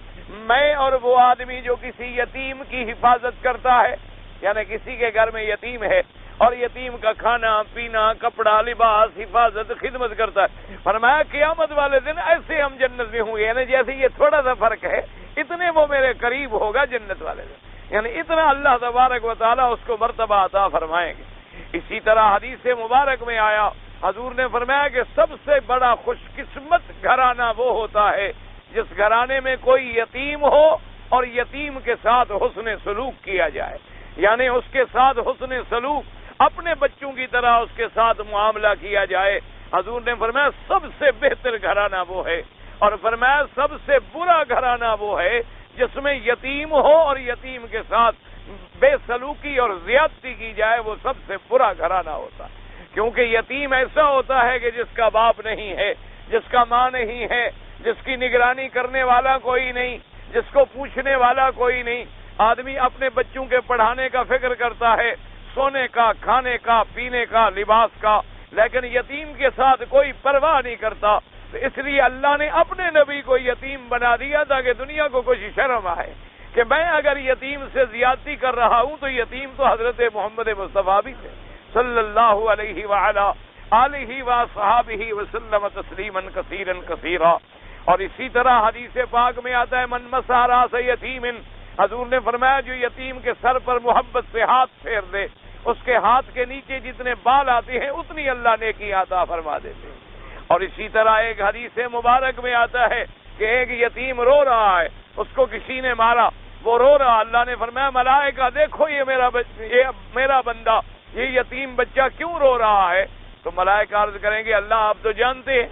میں اور وہ آدمی جو کسی یتیم کی حفاظت کرتا ہے، یعنی کسی کے گھر میں یتیم ہے اور یتیم کا کھانا پینا، کپڑا، لباس، حفاظت، خدمت کرتا ہے، فرمایا قیامت والے دن ایسے ہم جنت میں ہوں گے، یعنی جیسے یہ تھوڑا سا فرق ہے، اتنے وہ میرے قریب ہوگا جنت والے دن، یعنی اتنا اللہ تبارک و تعالیٰ اس کو مرتبہ عطا فرمائیں گے۔ اسی طرح حدیث مبارک میں آیا، حضور نے فرمایا کہ سب سے بڑا خوش قسمت گھرانہ وہ ہوتا ہے جس گھرانے میں کوئی یتیم ہو اور یتیم کے ساتھ حسن سلوک کیا جائے، یعنی اس کے ساتھ حسن سلوک، اپنے بچوں کی طرح اس کے ساتھ معاملہ کیا جائے۔ حضور نے فرمایا سب سے بہتر گھرانہ وہ ہے، اور فرمایا سب سے برا گھرانہ وہ ہے جس میں یتیم ہو اور یتیم کے ساتھ بے سلوکی اور زیادتی کی جائے، وہ سب سے برا گھرانہ ہوتا ہے۔ کیونکہ یتیم ایسا ہوتا ہے کہ جس کا باپ نہیں ہے، جس کا ماں نہیں ہے، جس کی نگرانی کرنے والا کوئی نہیں، جس کو پوچھنے والا کوئی نہیں۔ آدمی اپنے بچوں کے پڑھانے کا فکر کرتا ہے، سونے کا، کھانے کا، پینے کا، لباس کا، لیکن یتیم کے ساتھ کوئی پرواہ نہیں کرتا۔ تو اس لیے اللہ نے اپنے نبی کو یتیم بنا دیا تاکہ دنیا کو کچھ شرم آئے کہ میں اگر یتیم سے زیادتی کر رہا ہوں تو یتیم تو حضرت محمد مصطفیٰ بھی تھے صلی اللہ علیہ وعلا آلہ وصحابہ وسلم تسلیما کثیرا کثیرا۔ اور اسی طرح حدیث پاک میں آتا ہے من مسح راس یتیم، حضور نے فرمایا جو یتیم کے سر پر محبت سے ہاتھ پھیر دے، اس کے ہاتھ کے نیچے جتنے بال آتے ہیں اتنی اللہ نیکی عطا فرما دیتے ہیں۔ اور اسی طرح ایک حدیث مبارک میں آتا ہے کہ ایک یتیم رو رہا ہے، اس کو کسی نے مارا، وہ رو رہا، اللہ نے فرمایا ملائکہ دیکھو یہ میرا بندہ، یہ یتیم بچہ کیوں رو رہا ہے؟ تو ملائکہ عرض کریں گے اللہ آپ تو جانتے ہیں،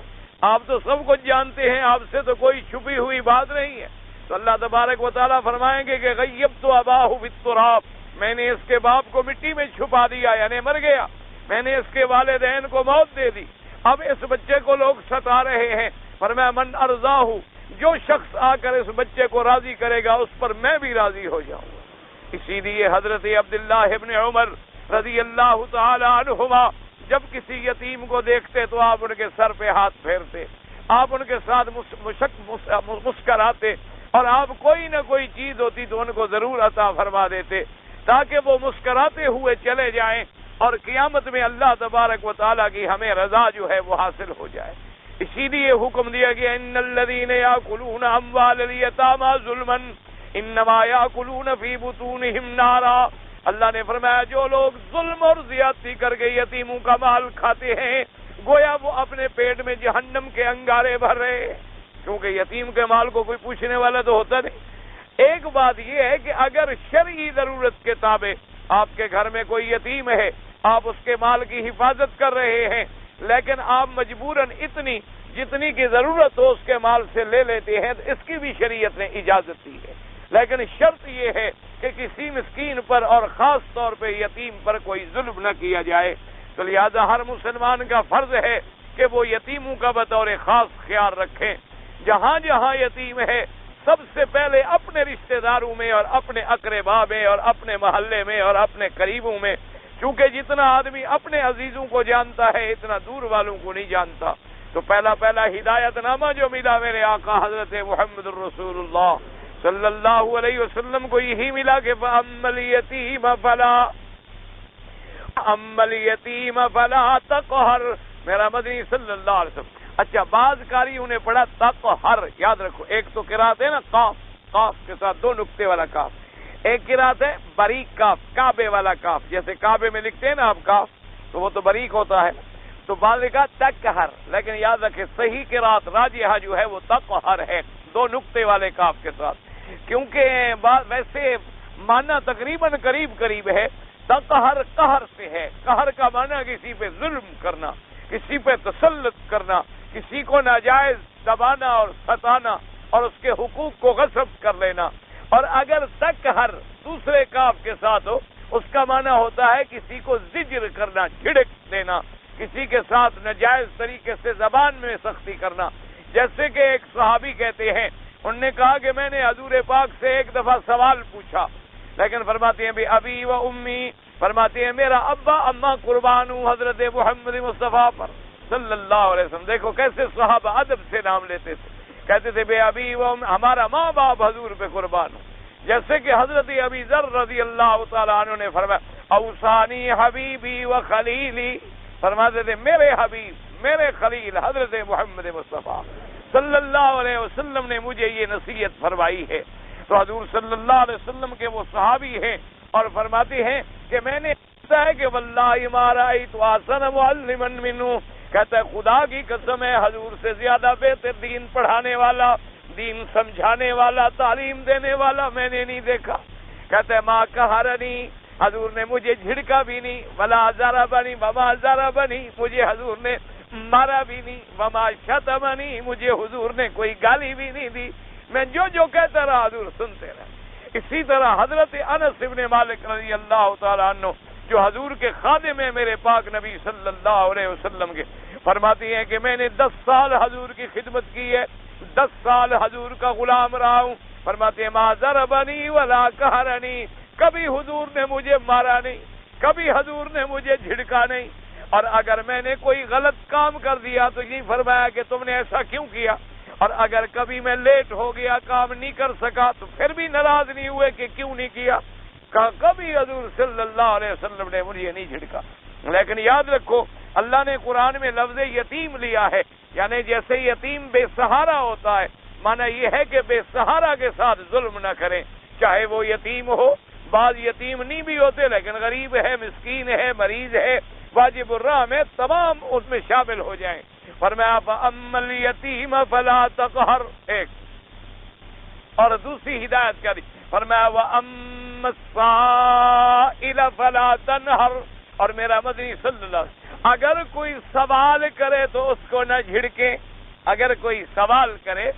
آپ تو سب کچھ جانتے ہیں، آپ سے تو کوئی چھپی ہوئی بات نہیں ہے۔ تو اللہ تبارک و تعالیٰ فرمائیں گے کہ غیبت اباہ بالتراب، میں نے اس کے باپ کو مٹی میں چھپا دیا، یعنی مر گیا، میں نے اس کے والدین کو موت دے دی، اب اس بچے کو لوگ ستا رہے ہیں۔ فرمایا من ارضاہ، جو شخص آ کر اس بچے کو راضی کرے گا اس پر میں بھی راضی ہو جاؤں گا۔ اسی لیے حضرت عبداللہ ابن عمر رضی اللہ تعالی عنہما جب کسی یتیم کو دیکھتے تو آپ ان کے سر پہ ہاتھ پھیرتے، آپ ان کے ساتھ مسکراتے، اور آپ کوئی نہ کوئی چیز ہوتی تو ان کو ضرور عطا فرما دیتے تاکہ وہ مسکراتے ہوئے چلے جائیں اور قیامت میں اللہ تبارک و تعالیٰ کی ہمیں رضا جو ہے وہ حاصل ہو جائے۔ اسی لیے حکم دیا گیا ان الذین یاکلون اموال الیتامی ظلما انما یاکلون فی بطونہم نارا، اللہ نے فرمایا جو لوگ ظلم اور زیادتی کر کے یتیموں کا مال کھاتے ہیں گویا وہ اپنے پیٹ میں جہنم کے انگارے بھر رہے ہیں، کیونکہ یتیم کے مال کو کوئی پوچھنے والا تو ہوتا نہیں۔ ایک بات یہ ہے کہ اگر شرعی ضرورت کے تابع آپ کے گھر میں کوئی یتیم ہے، آپ اس کے مال کی حفاظت کر رہے ہیں، لیکن آپ مجبوراً اتنی جتنی کی ضرورت ہو اس کے مال سے لے لیتے ہیں، تو اس کی بھی شریعت نے اجازت دی ہے، لیکن شرط یہ ہے کہ کسی مسکین پر اور خاص طور پہ یتیم پر کوئی ظلم نہ کیا جائے۔ تو لہذا ہر مسلمان کا فرض ہے کہ وہ یتیموں کا بطور خاص خیال رکھیں۔ جہاں جہاں یتیم ہے سب سے پہلے اپنے رشتہ داروں میں اور اپنے اقربا میں اور اپنے محلے میں اور اپنے قریبوں میں، چونکہ جتنا آدمی اپنے عزیزوں کو جانتا ہے اتنا دور والوں کو نہیں جانتا۔ تو پہلا ہدایت نامہ جو ملا میرے آقا حضرت محمد الرسول اللہ صلی اللہ علیہ وسلم کو یہی ملا کہ فَأَمَّا الْيَتِيمَ فَلَا تَقْهَرْ، میرا مدنی صلی اللہ علیہ وسلم۔ اچھا، بعض قاریوں نے پڑھا تقہر، یاد رکھو، ایک تو قرات ہے نا قاف کے ساتھ 2 نقطے والا کاف، ایک قرات ہے باریک کاف، کعبے والا کاف، جیسے کعبے میں لکھتے ہیں نا آپ کاف تو وہ تو باریک ہوتا ہے، تو بعض نے کہا تقہر، لیکن یاد رکھے صحیح قرات راجحہ جو ہے وہ تقہر ہے 2 نقطے والے کاف کے ساتھ، کیونکہ ویسے معنی تقریباً قریب ہے۔ تقہر قہر سے ہے، قہر کا معنی کسی پہ ظلم کرنا، کسی پہ تسلط کرنا، کسی کو ناجائز دبانا اور ستانا اور اس کے حقوق کو غصب کر لینا۔ اور اگر تقہر دوسرے کاف کے ساتھ ہو، اس کا معنی ہوتا ہے کسی کو زجر کرنا، جھڑک دینا، کسی کے ساتھ ناجائز طریقے سے زبان میں سختی کرنا۔ جیسے کہ ایک صحابی کہتے ہیں، انہوں نے کہا کہ میں نے حضور پاک سے ایک دفعہ سوال پوچھا، لیکن فرماتے ہیں بھی ابی و امی، فرماتے ہیں میرا ابا اماں قربان ہوں حضرت محمد مصطفیٰ پر صلی اللہ علیہ وسلم۔ دیکھو کیسے صحابہ ادب سے نام لیتے تھے، کہتے تھے بے ابی و ہمارا ماں باپ حضور پہ قربان ہوں۔ جیسے کہ حضرت ابی ذر رضی اللہ تعالیٰ عنہ نے فرمایا اوصانی حبیبی و خلیلی، فرماتے تھے میرے حبیب میرے خلیل حضرت محمد مصطفیٰ صلی اللہ علیہ وسلم نے مجھے یہ نصیحت فرمائی ہے۔ تو حضور صلی اللہ علیہ وسلم کے وہ صحابی ہیں اور فرماتے ہیں کہ میں نے کہا ہے کہ واللہ ما رأیت احسن معلما منہ، کہتا ہے خدا کی قسم ہے حضور سے زیادہ بہتر دین پڑھانے والا، دین سمجھانے والا، تعلیم دینے والا میں نے نہیں دیکھا۔ کہتا ہے ما قہرنی، حضور نے مجھے جھڑکا بھی نہیں، ولا ضربنی وما ضربنی، مجھے حضور نے مارا بھی نہیں، وما شتمنی، مجھے حضور نے کوئی گالی بھی نہیں دی، میں جو کہتا رہا حضور سنتے رہے۔ اسی طرح حضرت انس ابن مالک رضی اللہ تعالیٰ عنہ جو حضور کے خادم ہیں میرے پاک نبی صلی اللہ علیہ وسلم کے، فرماتی ہیں کہ میں نے 10 سال حضور کی خدمت کی ہے، 10 سال حضور کا غلام رہا ہوں۔ فرماتے ہیں ما ضربنی ولا قہرنی، کبھی حضور نے مجھے مارا نہیں، کبھی حضور نے مجھے جھڑکا نہیں، اور اگر میں نے کوئی غلط کام کر دیا تو یہ فرمایا کہ تم نے ایسا کیوں کیا، اور اگر کبھی میں لیٹ ہو گیا کام نہیں کر سکا تو پھر بھی ناراض نہیں ہوئے کہ کیوں نہیں کیا، کبھی حضور صلی اللہ علیہ وسلم نے مجھے نہیں جھڑکا۔ لیکن یاد رکھو اللہ نے قرآن میں لفظ یتیم لیا ہے، یعنی جیسے یتیم بے سہارا ہوتا ہے، معنی یہ ہے کہ بے سہارا کے ساتھ ظلم نہ کریں، چاہے وہ یتیم ہو، بعض یتیم نہیں بھی ہوتے لیکن غریب ہے، مسکین ہے، مریض ہے، واجب الرحم ہے، تمام اس میں شامل ہو جائیں۔ فرمایا فَأَمَّا الْيَتِيمَ فَلَا تَقْهَرْ، ایک اور دوسری ہدایت کیا دی، فرمایا وَأَمَّا السَّائِلَ فَلَا تَنْهَرْ، اور میرا مدنی صلی اللہ علیہ وسلم اگر کوئی سوال کرے تو اس کو نہ جھڑکیں، اگر کوئی سوال کرے،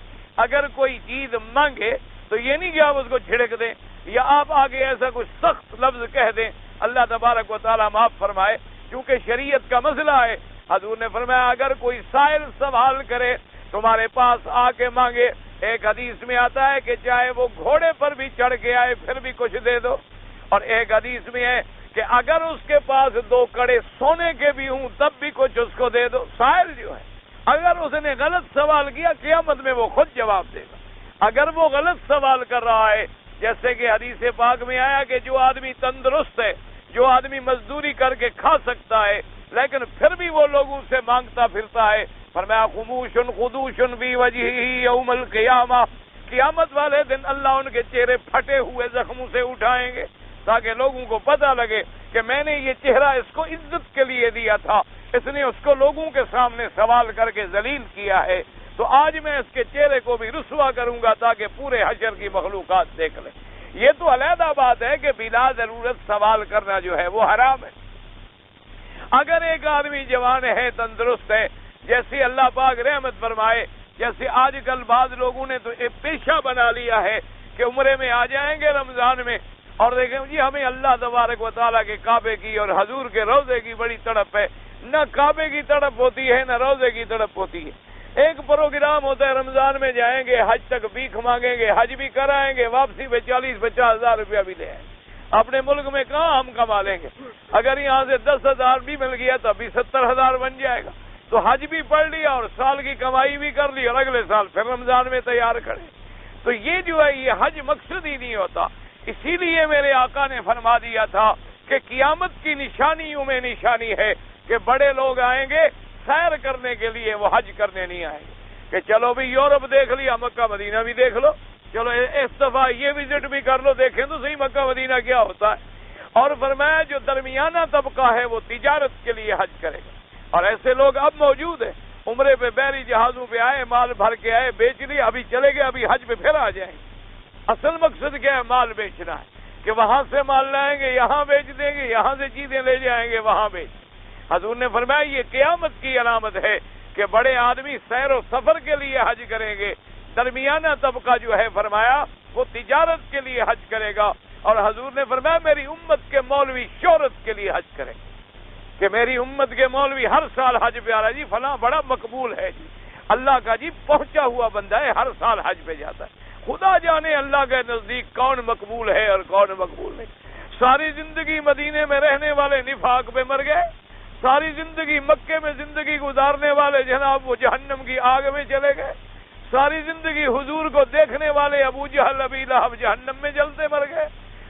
اگر کوئی چیز مانگے تو یہ نہیں کہ آپ اس کو جھڑک دیں یا آپ آگے ایسا کچھ سخت لفظ کہہ دیں، اللہ تبارک و تعالیٰ معاف فرمائے، کیونکہ شریعت کا مسئلہ ہے۔ حضور نے فرمایا اگر کوئی سائل سوال کرے تمہارے پاس آ کے مانگے، ایک حدیث میں آتا ہے کہ چاہے وہ گھوڑے پر بھی چڑھ کے آئے پھر بھی کچھ دے دو، اور ایک حدیث میں ہے کہ اگر اس کے پاس 2 کڑے سونے کے بھی ہوں تب بھی کچھ اس کو دے دو۔ سائل جو ہے اگر اس نے غلط سوال کیا قیامت میں وہ خود جواب دے گا۔ اگر وہ غلط سوال کر رہا ہے، جیسے کہ حدیث پاک میں آیا کہ جو آدمی تندرست ہے، جو آدمی مزدوری کر کے کھا سکتا ہے لیکن پھر بھی وہ لوگوں سے مانگتا پھرتا ہے، فرمایا خموش خدوش فی وجہہ یوم القیامہ، قیامت والے دن اللہ ان کے چہرے پھٹے ہوئے زخموں سے اٹھائیں گے تاکہ لوگوں کو پتہ لگے کہ میں نے یہ چہرہ اس کو عزت کے لیے دیا تھا، اس نے اس کو لوگوں کے سامنے سوال کر کے ذلیل کیا ہے، تو آج میں اس کے چہرے کو بھی رسوا کروں گا تاکہ پورے حشر کی مخلوقات دیکھ لیں۔ یہ تو علیحدہ بات ہے کہ بلا ضرورت سوال کرنا جو ہے وہ حرام ہے۔ اگر ایک آدمی جوان ہے، تندرست ہے، جیسے اللہ پاک رحمت فرمائے، جیسے آج کل بعض لوگوں نے تو ایک پیشہ بنا لیا ہے کہ عمرے میں آ جائیں گے رمضان میں اور دیکھیں جی ہمیں اللہ تبارک و تعالیٰ کے کعبے کی اور حضور کے روضے کی بڑی تڑپ ہے، نہ کعبے کی تڑپ ہوتی ہے نہ روضے کی تڑپ ہوتی ہے۔ ایک پروگرام ہوتا ہے رمضان میں جائیں گے، حج تک بھیک مانگیں گے، حج بھی کرائیں گے، واپسی پہ 40-50 ہزار روپیہ بھی لے آئیں گے۔ اپنے ملک میں کہاں ہم کما لیں گے؟ اگر یہاں سے 10,000 بھی مل گیا تو ابھی 70,000 بن جائے گا۔ تو حج بھی پڑھ لیا اور سال کی کمائی بھی کر لی اور اگلے سال پھر رمضان میں تیار کھڑے. تو یہ جو ہے یہ حج مقصد ہی نہیں ہوتا. اسی لیے میرے آقا نے فرما دیا تھا کہ قیامت کی نشانیوں میں نشانی ہے کہ بڑے لوگ آئیں گے سیر کرنے کے لیے، وہ حج کرنے نہیں آئیں گے کہ چلو بھی یورپ دیکھ لیا، مکہ مدینہ بھی دیکھ لو، چلو اس دفعہ یہ وزٹ بھی کر لو، دیکھیں تو صحیح مکہ مدینہ کیا ہوتا ہے. اور فرمایا جو درمیانہ طبقہ ہے وہ تجارت کے لیے حج کرے گا. اور ایسے لوگ اب موجود ہیں، عمرے پہ بحری جہازوں پہ آئے، مال بھر کے آئے، بیچ لیا، ابھی چلے گئے، ابھی حج پہ پھر آ جائیں گے. اصل مقصد کیا ہے؟ مال بیچنا ہے کہ وہاں سے مال لائیں گے یہاں بیچ دیں گے، یہاں سے چیزیں لے جائیں گے وہاں بیچ. حضور نے فرمایا یہ قیامت کی علامت ہے کہ بڑے آدمی سیر و سفر کے لیے حج کریں گے، درمیانہ طبقہ جو ہے فرمایا وہ تجارت کے لیے حج کرے گا. اور حضور نے فرمایا میری امت کے مولوی شہرت کے لیے حج کریں کہ میری امت کے مولوی ہر سال حج پہ آ رہا ہے، جی فلاں بڑا مقبول ہے، جی اللہ کا جی پہنچا ہوا بندہ ہے، ہر سال حج پہ جاتا ہے. خدا جانے اللہ کے نزدیک کون مقبول ہے اور کون مقبول نہیں. ساری زندگی مدینے میں رہنے والے نفاق پہ مر گئے، ساری زندگی مکے میں زندگی گزارنے والے جناب وہ جہنم کی آگ میں چلے گئے، ساری زندگی حضور کو دیکھنے والے ابو جہل ابی لہب جہنم میں جلتے مر گئے.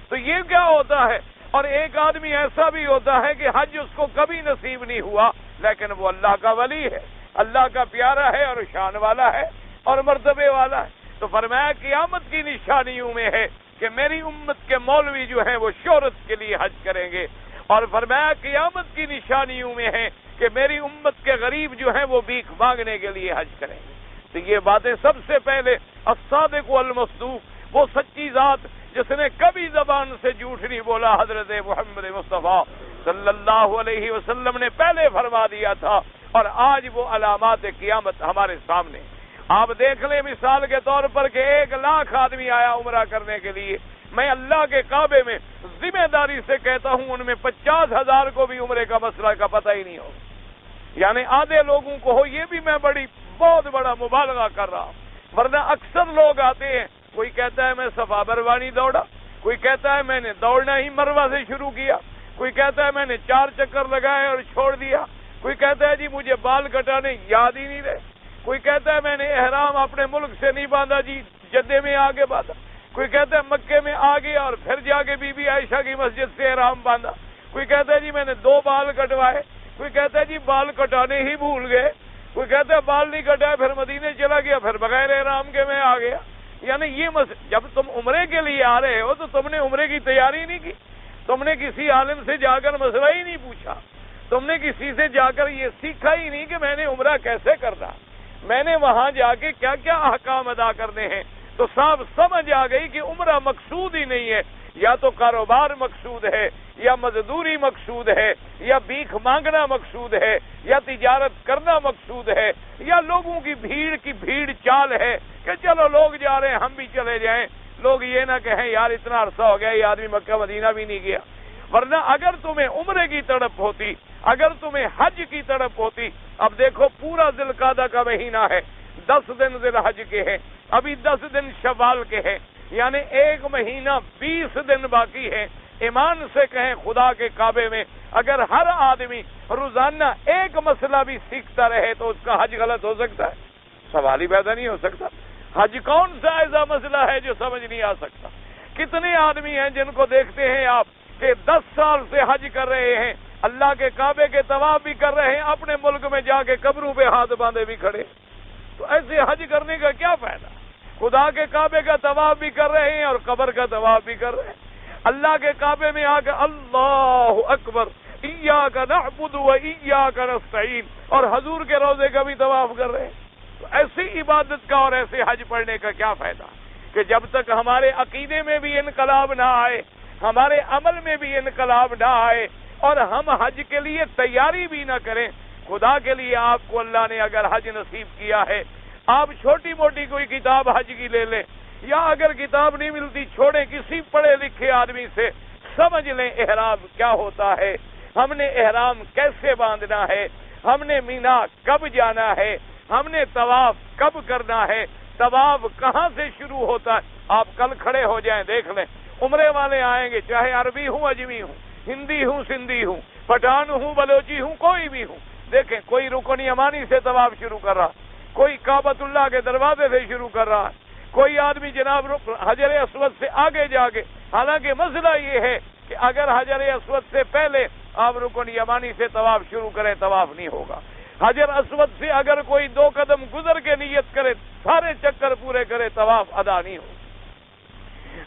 تو یہ کیا ہوتا ہے؟ اور ایک آدمی ایسا بھی ہوتا ہے کہ حج اس کو کبھی نصیب نہیں ہوا لیکن وہ اللہ کا ولی ہے، اللہ کا پیارا ہے اور شان والا ہے اور مرتبے والا ہے. تو فرمایا قیامت کی نشانیوں میں ہے کہ میری امت کے مولوی جو ہیں وہ شہرت کے لیے حج کریں گے. اور فرمایا قیامت کی نشانیوں میں ہے کہ میری امت کے غریب جو ہیں وہ بھیک مانگنے کے لیے حج کریں گے. تو یہ باتیں سب سے پہلے الصادق المصدوق، وہ سچی ذات جس نے کبھی زبان سے جھوٹ نہیں بولا، حضرت محمد مصطفیٰ صلی اللہ علیہ وسلم نے پہلے فرما دیا تھا. اور آج وہ علامات قیامت ہمارے سامنے. آپ دیکھ لیں مثال کے طور پر کہ 1,00,000 آدمی آیا عمرہ کرنے کے لیے، میں اللہ کے کعبے میں ذمہ داری سے کہتا ہوں ان میں 50,000 کو بھی عمرے کا مسئلہ کا پتہ ہی نہیں ہو، یعنی آدھے لوگوں کو ہو. یہ بھی میں بہت بڑا مبالغہ کر رہا ہوں، ورنہ اکثر لوگ آتے ہیں، کوئی کہتا ہے میں صفا مروانی دوڑا، کوئی کہتا ہے میں نے دوڑنا ہی مروہ سے شروع کیا، کوئی کہتا ہے میں نے 4 چکر لگائے اور چھوڑ دیا، کوئی کہتا ہے جی مجھے بال کٹانے یاد ہی نہیں رہے، کوئی کہتا ہے میں نے احرام اپنے ملک سے نہیں باندھا جی جدے میں آگے باندھا، کوئی کہتا ہے مکے میں آ گیا اور پھر جا کے بی بی عائشہ کی مسجد سے احرام باندھا، کوئی کہتا ہے جی میں نے 2 بال کٹوائے، کوئی کہتا ہے جی بال کٹانے ہی بھول گئے، کوئی کہتا ہے بال نہیں کٹایا پھر مدینے چلا گیا پھر بغیر احرام کے میں آ گیا. یعنی یہ جب تم عمرے کے لیے آ رہے ہو تو تم نے عمرے کی تیاری نہیں کی، تم نے کسی عالم سے جا کر مسئلہ ہی نہیں پوچھا، تم نے کسی سے جا کر یہ سیکھا ہی نہیں کہ میں نے عمرہ کیسے کرنا، میں نے وہاں جا کے کیا کیا احکام ادا کرنے ہیں. تو صاحب سمجھ آ گئی کہ عمرہ مقصود ہی نہیں ہے، یا تو کاروبار مقصود ہے، یا مزدوری مقصود ہے، یا بھیک مانگنا مقصود ہے، یا تجارت کرنا مقصود ہے، یا لوگوں کی بھیڑ چال ہے کہ چلو لوگ جا رہے ہیں ہم بھی چلے جائیں، لوگ یہ نہ کہیں یار اتنا عرصہ ہو گیا یہ آدمی مکہ مدینہ بھی نہیں گیا. ورنہ اگر تمہیں عمرے کی تڑپ ہوتی، اگر تمہیں حج کی تڑپ ہوتی، اب دیکھو پورا ذی القعدہ کا مہینہ ہے، 10 دن ذی الحج کے ہیں، ابھی 10 دن شوال کے ہیں، یعنی 1 مہینہ 20 دن باقی ہے. ایمان سے کہیں خدا کے کعبے میں اگر ہر آدمی روزانہ ایک مسئلہ بھی سیکھتا رہے تو اس کا حج غلط ہو سکتا ہے؟ سوال ہی پیدا نہیں ہو سکتا. حج کون سا ایسا مسئلہ ہے جو سمجھ نہیں آ سکتا؟ کتنے آدمی ہیں جن کو دیکھتے ہیں آپ کہ 10 سال سے حج کر رہے ہیں، اللہ کے کعبے کے طواف بھی کر رہے ہیں، اپنے ملک میں جا کے قبروں پہ ہاتھ باندھے بھی کھڑے. تو ایسے حج کرنے کا کیا فائدہ؟ خدا کے کعبے کا طواف بھی کر رہے ہیں اور قبر کا طواف بھی کر رہے ہیں، اللہ کے کعبے میں آ کے اللہ اکبر ایاک نعبد و ایاک نستعین اور حضور کے روضے کا بھی طواف کر رہے ہیں. تو ایسی عبادت کا اور ایسے حج پڑھنے کا کیا فائدہ کہ جب تک ہمارے عقیدے میں بھی انقلاب نہ آئے، ہمارے عمل میں بھی انقلاب نہ آئے اور ہم حج کے لیے تیاری بھی نہ کریں. خدا کے لیے آپ کو اللہ نے اگر حج نصیب کیا ہے، آپ چھوٹی موٹی کوئی کتاب حج کی لے لیں، یا اگر کتاب نہیں ملتی چھوڑیں کسی پڑھے لکھے آدمی سے، سمجھ لیں احرام کیا ہوتا ہے، ہم نے احرام کیسے باندھنا ہے، ہم نے مینا کب جانا ہے، ہم نے طواف کب کرنا ہے، طواف کہاں سے شروع ہوتا ہے. آپ کل کھڑے ہو جائیں دیکھ لیں، عمرے والے آئیں گے چاہے عربی ہوں اجمی ہوں، ہندی ہوں سندھی ہوں، پٹھان ہوں بلوچی ہوں، کوئی بھی ہوں، دیکھیں کوئی رکن یمانی سے طواف شروع کر رہا، کوئی کعبۃ اللہ کے دروازے سے شروع کر رہا ہے، کوئی آدمی جناب حجر اسود سے آگے جا کے، حالانکہ مسئلہ یہ ہے کہ اگر حجر اسود سے پہلے آپ رکن یمانی سے طواف شروع کریں طواف نہیں ہوگا۔ حجر اسود سے اگر کوئی 2 قدم گزر کے نیت کرے، سارے چکر پورے کرے، طواف ادا نہیں ہوگا۔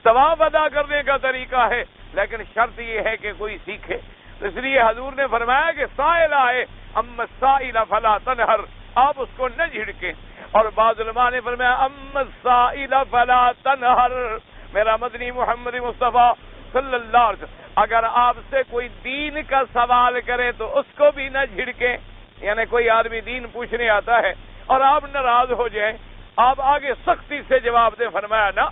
طواف ادا کرنے کا طریقہ ہے، لیکن شرط یہ ہے کہ کوئی سیکھے۔ اس لیے حضور نے فرمایا کہ سائل آئے اما السائل فلا تنہر، آپ اس کو نہ جھڑکیں، اور بعض علماء نے فرمایا اما السائل فلا تنہر، میرا مدنی محمد مصطفیٰ صلی اللہ علیہ وسلم اگر آپ سے کوئی دین کا سوال کرے تو اس کو بھی نہ جھڑکیں، یعنی کوئی آدمی دین پوچھنے آتا ہے اور آپ ناراض ہو جائیں، آپ آگے سختی سے جواب دیں، فرمایا نہ،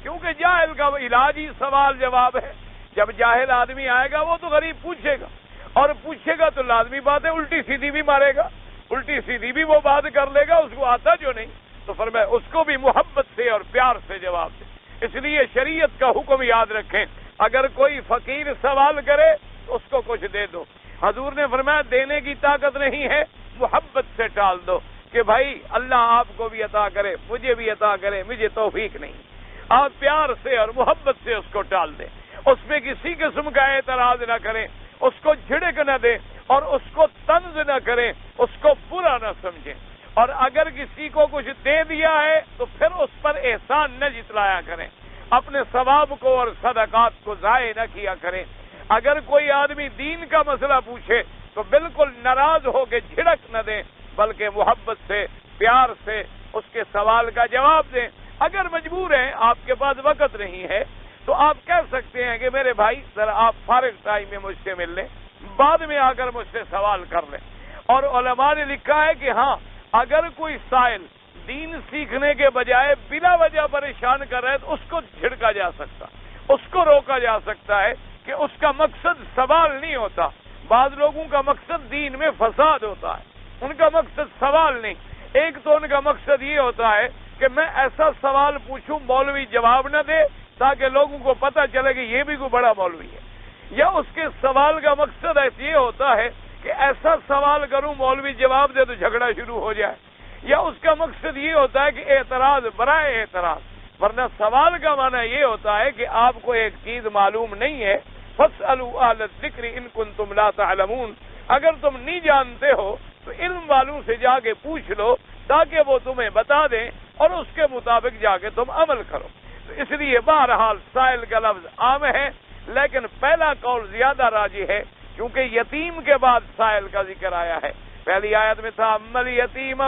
کیونکہ جاہل کا علاج ہی سوال جواب ہے۔ جب جاہل آدمی آئے گا وہ تو غریب پوچھے گا، اور پوچھے گا تو لازمی بات ہے الٹی سیدھی بھی مارے گا، الٹی سیدھی بھی وہ بات کر لے گا، اس کو آتا جو نہیں، تو فرمایا اس کو بھی محبت سے اور پیار سے جواب دیں۔ اس لیے شریعت کا حکم یاد رکھیں، اگر کوئی فقیر سوال کرے تو اس کو کچھ دے دو۔ حضور نے فرمایا دینے کی طاقت نہیں ہے، محبت سے ٹال دو کہ بھائی اللہ آپ کو بھی عطا کرے، مجھے بھی عطا کرے، مجھے توفیق نہیں۔ آپ پیار سے اور محبت سے اس کو ٹال دیں، اس پہ کسی قسم کا اعتراض نہ کریں، اس کو جھڑک نہ دیں، اور اس کو طنز نہ کریں، اس کو برا نہ سمجھیں، اور اگر کسی کو کچھ دے دیا ہے تو پھر اس پر احسان نہ جتلایا کریں، اپنے ثواب کو اور صدقات کو ضائع نہ کیا کریں۔ اگر کوئی آدمی دین کا مسئلہ پوچھے تو بالکل ناراض ہو کے جھڑک نہ دیں، بلکہ محبت سے پیار سے اس کے سوال کا جواب دیں۔ اگر مجبور ہیں، آپ کے پاس وقت نہیں ہے، تو آپ کہہ سکتے ہیں کہ میرے بھائی ذرا آپ فارغ ٹائم میں مجھ سے مل لیں، بعد میں آ کر مجھ سے سوال کر لیں۔ اور علماء نے لکھا ہے کہ ہاں اگر کوئی سائل دین سیکھنے کے بجائے بلا وجہ پریشان کر رہا ہے تو اس کو جھڑکا جا سکتا، اس کو روکا جا سکتا ہے کہ اس کا مقصد سوال نہیں ہوتا۔ بعض لوگوں کا مقصد دین میں فساد ہوتا ہے، ان کا مقصد سوال نہیں، ایک تو ان کا مقصد یہ ہوتا ہے کہ میں ایسا سوال پوچھوں مولوی جواب نہ دے تاکہ لوگوں کو پتہ چلے کہ یہ بھی کوئی بڑا مولوی ہے، یا اس کے سوال کا مقصد یہ ہوتا ہے کہ ایسا سوال کروں مولوی جواب دے تو جھگڑا شروع ہو جائے، یا اس کا مقصد یہ ہوتا ہے کہ اعتراض برائے اعتراض۔ ورنہ سوال کا معنی یہ ہوتا ہے کہ آپ کو ایک چیز معلوم نہیں ہے، فاسألوا اہل الذکر ان کنتم لا تعلمون، اگر تم نہیں جانتے ہو تو علم والوں سے جا کے پوچھ لو تاکہ وہ تمہیں بتا دیں اور اس کے مطابق جا کے تم عمل کرو۔ تو اس لیے بہرحال سائل کا لفظ عام ہے، لیکن پہلا قول زیادہ راجح ہے کیونکہ یتیم کے بعد سائل کا ذکر آیا ہے۔ پہلی آیت میں تھا اما الیتیم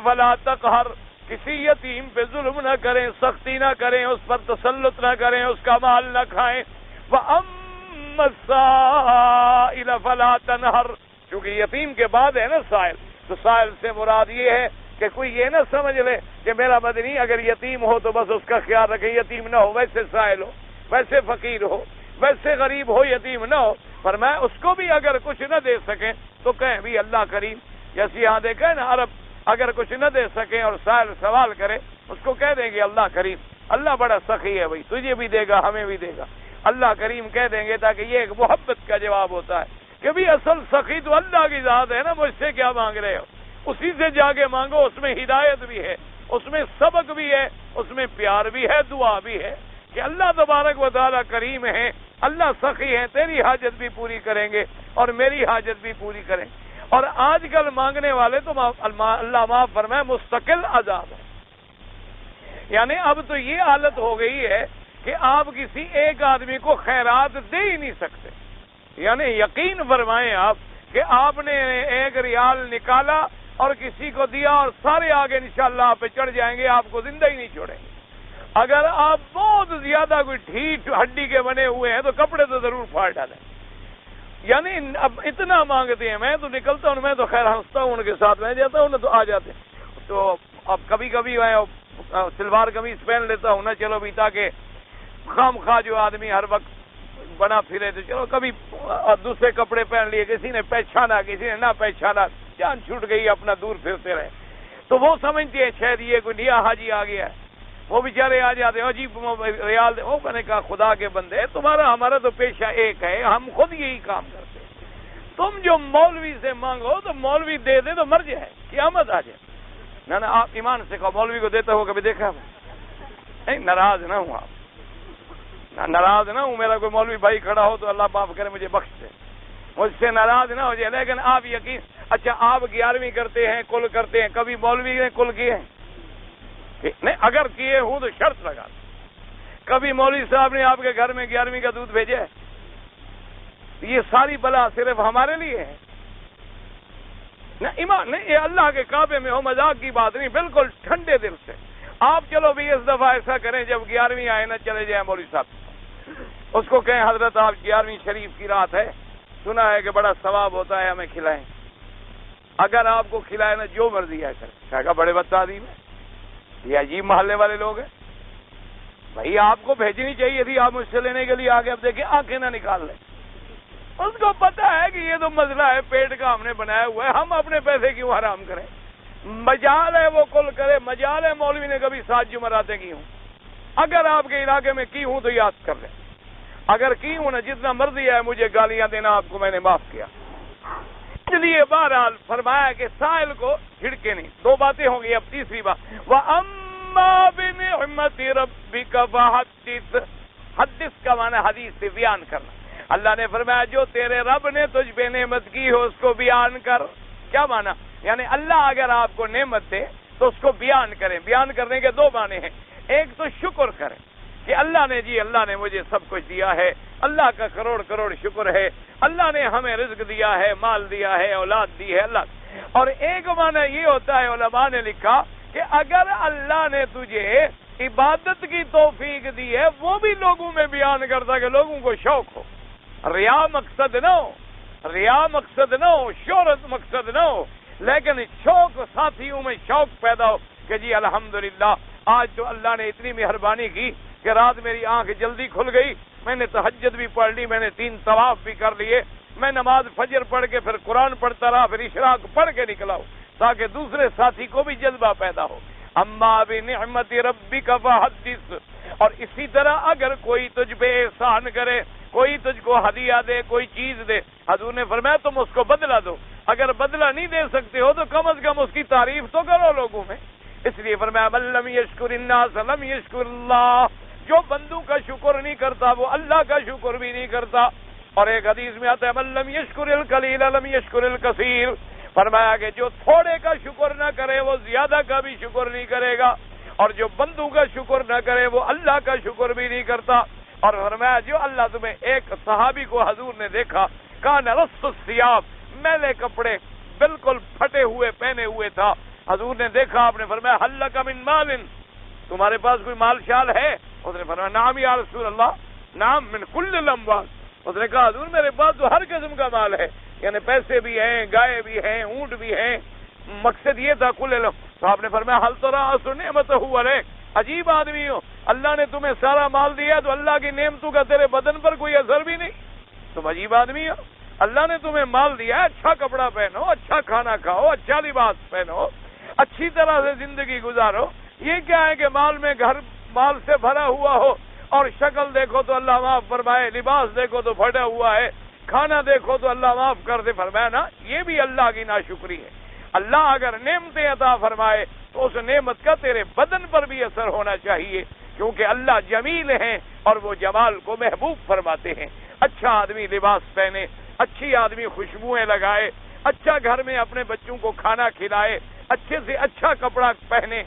فلا تقہر، کسی یتیم پہ ظلم نہ کریں، سختی نہ کریں، اس پر تسلط نہ کریں، اس کا مال نہ کھائیں۔ وَأَمَّا السَّائِلَ فَلَا تَنْهَرْ، چونکہ یتیم کے بعد ہے نا سائل، تو سائل سے مراد یہ ہے کہ کوئی یہ نہ سمجھ لے کہ میرا مدنی اگر یتیم ہو تو بس اس کا خیال رکھے، یتیم نہ ہو، ویسے سائل ہو، ویسے فقیر ہو، ویسے غریب ہو، یتیم نہ ہو۔ فرمایا اس کو بھی اگر کچھ نہ دے سکیں تو کہیں بھی اللہ کریم، جیسے یہاں دیکھا ہے نا عرب اگر کچھ نہ دے سکیں اور سائل سوال کرے اس کو کہہ دیں گے اللہ کریم، اللہ بڑا سخی ہے بھائی، تجھے بھی دے گا ہمیں بھی دے گا، اللہ کریم کہہ دیں گے، تاکہ یہ ایک محبت کا جواب ہوتا ہے کہ بھی اصل سخی تو اللہ کی ذات ہے نا، مجھ سے کیا مانگ رہے ہو، اسی سے جا کے مانگو، اس میں ہدایت بھی ہے، اس میں سبق بھی ہے، اس میں پیار بھی ہے، دعا بھی ہے کہ اللہ تبارک و تعالیٰ کریم ہے، اللہ سخی ہے، تیری حاجت بھی پوری کریں گے اور میری حاجت بھی پوری کریں گے۔ اور آج کل مانگنے والے تو اللہ معاف فرمائے مستقل عذاب ہے، یعنی اب تو یہ حالت ہو گئی ہے کہ آپ کسی ایک آدمی کو خیرات دے ہی نہیں سکتے، یعنی یقین فرمائیں آپ کہ آپ نے 1 ریال نکالا اور کسی کو دیا اور سارے آگے انشاءاللہ آپ پہ چڑھ جائیں گے، آپ کو زندہ ہی نہیں چھوڑیں گے۔ اگر آپ بہت زیادہ کوئی ڈھیٹ ہڈی کے بنے ہوئے ہیں تو کپڑے تو ضرور پھاڑ ڈالیں، یعنی اب اتنا مانگتے ہیں، میں تو نکلتا ہوں، میں تو خیر ہنستا ہوں ان کے ساتھ، میں جاتا ہوں نا تو آ جاتے ہیں، تو اب کبھی کبھی میں سلوار قمیض پہن لیتا ہوں نا، چلو بھی تاکہ خام خواہ جو آدمی ہر وقت بنا پھرے تو چلو کبھی دوسرے کپڑے پہن لیے، کسی نے پہچانا کسی نے نہ پہچانا، جان چھوٹ گئی، اپنا دور پھرتے رہے، تو وہ سمجھتے ہیں شاید یہ کوئی نیا حاجی آ گیا ہے، وہ بیچارے آ جاتے ہیں عجیب ریال دے، میں نے کہا خدا کے بندے تمہارا ہمارا تو پیشہ ایک ہے، ہم خود یہی کام کرتے ہیں، تم جو مولوی سے مانگو تو مولوی دے دے تو مر جائے، قیامت آ جائے۔ نہ آپ ایمان سے کہو مولوی کو دیتا ہو کبھی دیکھا؟ نہیں، ناراض نہ ہوں آپ، ناراض نہ ہوں، میرا کوئی مولوی بھائی کھڑا ہو تو اللہ معاف کرے مجھے بخش دے، مجھ سے ناراض نہ ہو جائے، لیکن آپ یقین، اچھا آپ 11ویں کرتے ہیں، کل کرتے ہیں، کبھی مولوی نے کل کیے ہیں؟ نہیں، اگر کیے ہوں تو شرط لگا، کبھی مولوی صاحب نے آپ کے گھر میں 11ویں کا دودھ بھیجا ہے؟ یہ ساری بلا صرف ہمارے لیے ہے؟ نہ ایمان نہیں، یہ اللہ کے کعبے میں ہو، مذاق کی بات نہیں، بالکل ٹھنڈے دل سے آپ چلو بھی اس دفعہ ایسا کریں، جب 11ویں آئے نہ چلے جائیں مولوی صاحب، اس کو کہیں حضرت آپ 11ویں شریف کی رات ہے، سنا ہے کہ بڑا ثواب ہوتا ہے، ہمیں کھلائیں، اگر آپ کو کھلائے نا جو مرضی ہے کریں، کہا کہ بڑے بدتعلیم ہیں، یہ عجیب محلے والے لوگ ہیں، بھائی آپ کو بھیجنی چاہیے تھی، آپ مجھ سے لینے کے لیے آگے، اب دیکھیں آنکھیں نہ نکال لیں، اس کو پتا ہے کہ یہ تو مسئلہ ہے پیٹ کا ہم نے بنایا ہوا ہے، ہم اپنے پیسے کیوں حرام کریں؟ مجال ہے وہ کل کرے، مجال ہے مولوی نے کبھی 7 جمعراتیں کی ہوں، اگر آپ کے علاقے میں کی ہوں تو یاد کر لیں، اگر کی ہوں نا جتنا مرضی ہے مجھے گالیاں دینا، آپ کو میں نے معاف کیا۔ اس لیے بہرحال فرمایا کہ سائل کو جھڑکے نہیں، 2 باتیں ہوں گی، اب تیسری بات، وَأَمَّا بِنِعْمَةِ رَبِّكَ فَحَدِّثْ، حدث کا معنی حدیث سے بیان کرنا، اللہ نے فرمایا جو تیرے رب نے تجھ پہ نعمت کی ہو اس کو بیان کر، کیا معنی؟ یعنی اللہ اگر آپ کو نعمت دے تو اس کو بیان کریں، بیان کرنے کے 2 معنی ہیں، ایک تو شکر کریں کہ اللہ نے اللہ نے مجھے سب کچھ دیا ہے، اللہ کا کروڑ کروڑ شکر ہے، اللہ نے ہمیں رزق دیا ہے، مال دیا ہے، اولاد دی ہے اللہ، اور ایک معنی یہ ہوتا ہے علماء نے لکھا کہ اگر اللہ نے تجھے عبادت کی توفیق دی ہے وہ بھی لوگوں میں بیان کرتا کہ لوگوں کو شوق ہو، ریا مقصد نہ ہو، ریا مقصد نہ ہو، شہرت مقصد نہ ہو، لیکن شوق، ساتھیوں میں شوق پیدا ہو کہ جی الحمدللہ آج تو اللہ نے اتنی مہربانی کی کہ رات میری آنکھ جلدی کھل گئی، میں نے تہجد بھی پڑھ لی، میں نے 3 طواف بھی کر لیے، میں نماز فجر پڑھ کے پھر قرآن پڑھتا رہا، پھر اشراق پڑھ کے نکلا ہوں تاکہ دوسرے ساتھی کو بھی جذبہ پیدا ہو۔ اما بنعمت ربک فحدث، اور اسی طرح اگر کوئی تجھ پہ احسان کرے، کوئی تجھ کو ہدیہ دے، کوئی چیز دے، حضور نے فرمایا تم اس کو بدلہ دو، اگر بدلہ نہیں دے سکتے ہو تو کم از کم اس کی تعریف تو کرو لوگوں میں، اس لیے فرمایا من لم یشکر الناس لم یشکر اللہ، جو بندوں کا شکر نہیں کرتا وہ اللہ کا شکر بھی نہیں کرتا، اور ایک حدیث میں آتا ہے من لم یشکر القلیل لم یشکر الکثیر، فرمایا کہ جو تھوڑے کا شکر نہ کرے وہ زیادہ کا بھی شکر نہیں کرے گا، اور جو بندوں کا شکر نہ کرے وہ اللہ کا شکر بھی نہیں کرتا، اور فرمایا جو اللہ تمہیں، ایک صحابی کو حضور نے دیکھا کان رص الثیاب، میلے کپڑے بالکل پھٹے ہوئے پہنے ہوئے تھا، حضور نے دیکھا، آپ نے فرمایا حل لک من مال، تمہارے پاس کوئی مال شال ہے؟ اس نے فرمایا نعم یا رسول اللہ، نعم من کل الاموال، اس نے کہا حضور میرے پاس تو ہر قسم کا مال ہے، یعنی پیسے بھی ہیں، گائے بھی ہیں، اونٹ بھی ہیں، مقصد یہ تھا کل علم، تو آپ نے فرمایا حل ترى اثر نعمتہ علیک، عجیب آدمی ہو، اللہ نے تمہیں سارا مال دیا تو اللہ کی نعمتوں کا تیرے بدن پر کوئی اثر بھی نہیں، تم عجیب آدمی ہو، اللہ نے تمہیں مال دیا، اچھا کپڑا پہنو، اچھا کھانا کھاؤ، اچھا لباس پہنو، اچھی طرح سے زندگی گزارو، یہ کیا ہے کہ مال میں گھر مال سے بھرا ہوا ہو اور شکل دیکھو تو اللہ معاف فرمائے، لباس دیکھو تو پھٹا ہوا ہے، کھانا دیکھو تو اللہ معاف کر دے، فرمایا نا یہ بھی اللہ کی ناشکری ہے، اللہ اگر نعمتیں عطا فرمائے تو اس نعمت کا تیرے بدن پر بھی اثر ہونا چاہیے، کیونکہ اللہ جمیل ہیں اور وہ جمال کو محبوب فرماتے ہیں، اچھا آدمی لباس پہنے، اچھی آدمی خوشبوئیں لگائے، اچھا گھر میں اپنے بچوں کو کھانا کھلائے، اچھے سے اچھا کپڑا پہنے،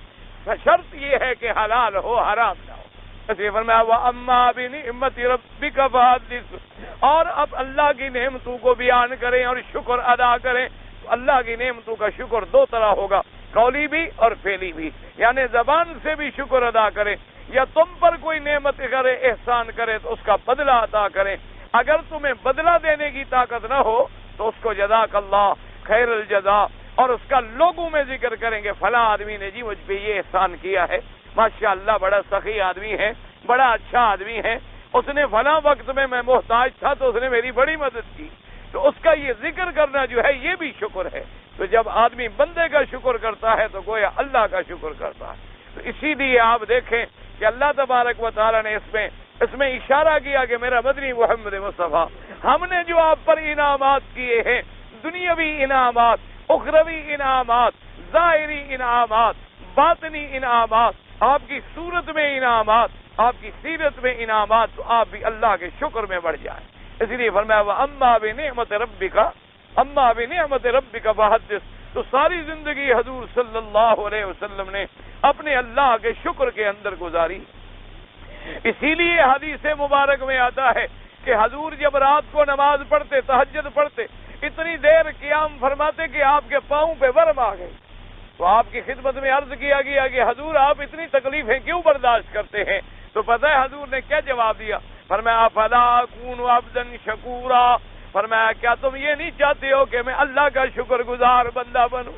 شرط یہ ہے کہ حلال ہو، حرام نہ ہو، اس لیے فرمایا وَأَمَّا بِنِعْمَةِ رَبِّكَ فَحَدِّثْ، اور اب اللہ کی نعمتوں کو بیان کریں اور شکر ادا کریں، تو اللہ کی نعمتوں کا شکر 2 طرح ہوگا، قولی بھی اور فعلی بھی، یعنی زبان سے بھی شکر ادا کریں، یا تم پر کوئی نعمت کرے، احسان کرے تو اس کا بدلہ ادا کریں، اگر تمہیں بدلہ دینے کی طاقت نہ ہو تو اس کو جزاک اللہ خیر الجزا، اور اس کا لوگوں میں ذکر کریں گے فلاں آدمی نے جی مجھ پہ یہ احسان کیا ہے، ماشاءاللہ بڑا سخی آدمی ہے، بڑا اچھا آدمی ہے، اس نے فلاں وقت میں محتاج تھا تو اس نے میری بڑی مدد کی، تو اس کا یہ ذکر کرنا جو ہے یہ بھی شکر ہے، تو جب آدمی بندے کا شکر کرتا ہے تو گویا اللہ کا شکر کرتا ہے، تو اسی لیے آپ دیکھیں کہ اللہ تبارک و تعالی نے اس میں اشارہ کیا کہ میرا مدنی محمد مصطفیٰ ہم نے جو آپ پر انعامات کیے ہیں، دنیاوی انعامات، اخروی انعامات، ظاہری انعامات، باطنی انعامات، آپ کی صورت میں انعامات، آپ کی سیرت میں انعامات، تو آپ بھی اللہ کے شکر میں بڑھ جائیں۔ اس لیے فرمایا وَأَمَّا بِنِعْمَةِ رَبِّكَ اما بنعمت ربک فحدث، تو ساری زندگی حضور صلی اللہ علیہ وسلم نے اپنے اللہ کے شکر کے اندر گزاری۔ اسی لیے حدیث مبارک میں آتا ہے کہ حضور جب رات کو نماز پڑھتے، تہجد پڑھتے، اتنی دیر قیام فرماتے کہ آپ کے پاؤں پہ ورم آ گئی، تو آپ کی خدمت میں عرض کیا گیا کہ حضور آپ اتنی تکلیفیں کیوں برداشت کرتے ہیں؟ تو پتہ ہے حضور نے کیا جواب دیا؟ فرمایا فلا اکون عبدا شکورا، فرمایا کیا تم یہ نہیں چاہتے ہو کہ میں اللہ کا شکر گزار بندہ بنوں؟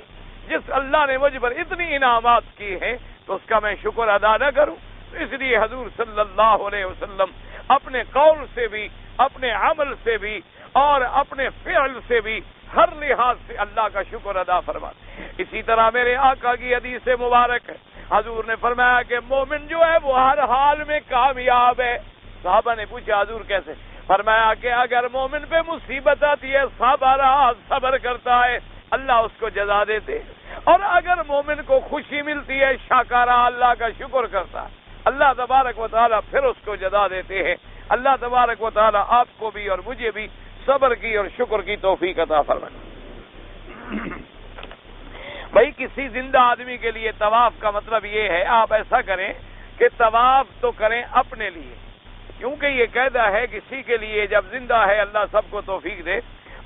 جس اللہ نے مجھ پر اتنی انعامات کی ہیں تو اس کا میں شکر ادا نہ کروں؟ اس لیے حضور صلی اللہ علیہ وسلم اپنے قول سے بھی، اپنے عمل سے بھی اور اپنے فعل سے بھی ہر لحاظ سے اللہ کا شکر ادا فرماتے۔ اسی طرح میرے آقا کی حدیث مبارک ہے، حضور نے فرمایا کہ مومن جو ہے وہ ہر حال میں کامیاب ہے۔ صحابہ نے پوچھا حضور کیسے؟ فرمایا کہ اگر مومن پہ مصیبت آتی ہے صبر کرتا ہے، اللہ اس کو جزا دیتے، اور اگر مومن کو خوشی ملتی ہے شاکرہ، اللہ کا شکر کرتا ہے، اللہ تبارک و تعالیٰ پھر اس کو جزا دیتے ہیں۔ اللہ تبارک و تعالیٰ آپ کو بھی اور مجھے بھی صبر کی اور شکر کی توفیق عطا فرمائے۔ بھائی کسی زندہ آدمی کے لیے طواف کا مطلب یہ ہے، آپ ایسا کریں کہ طواف تو کریں اپنے لیے، کیونکہ یہ قاعدہ ہے کسی کے لیے جب زندہ ہے، اللہ سب کو توفیق دے،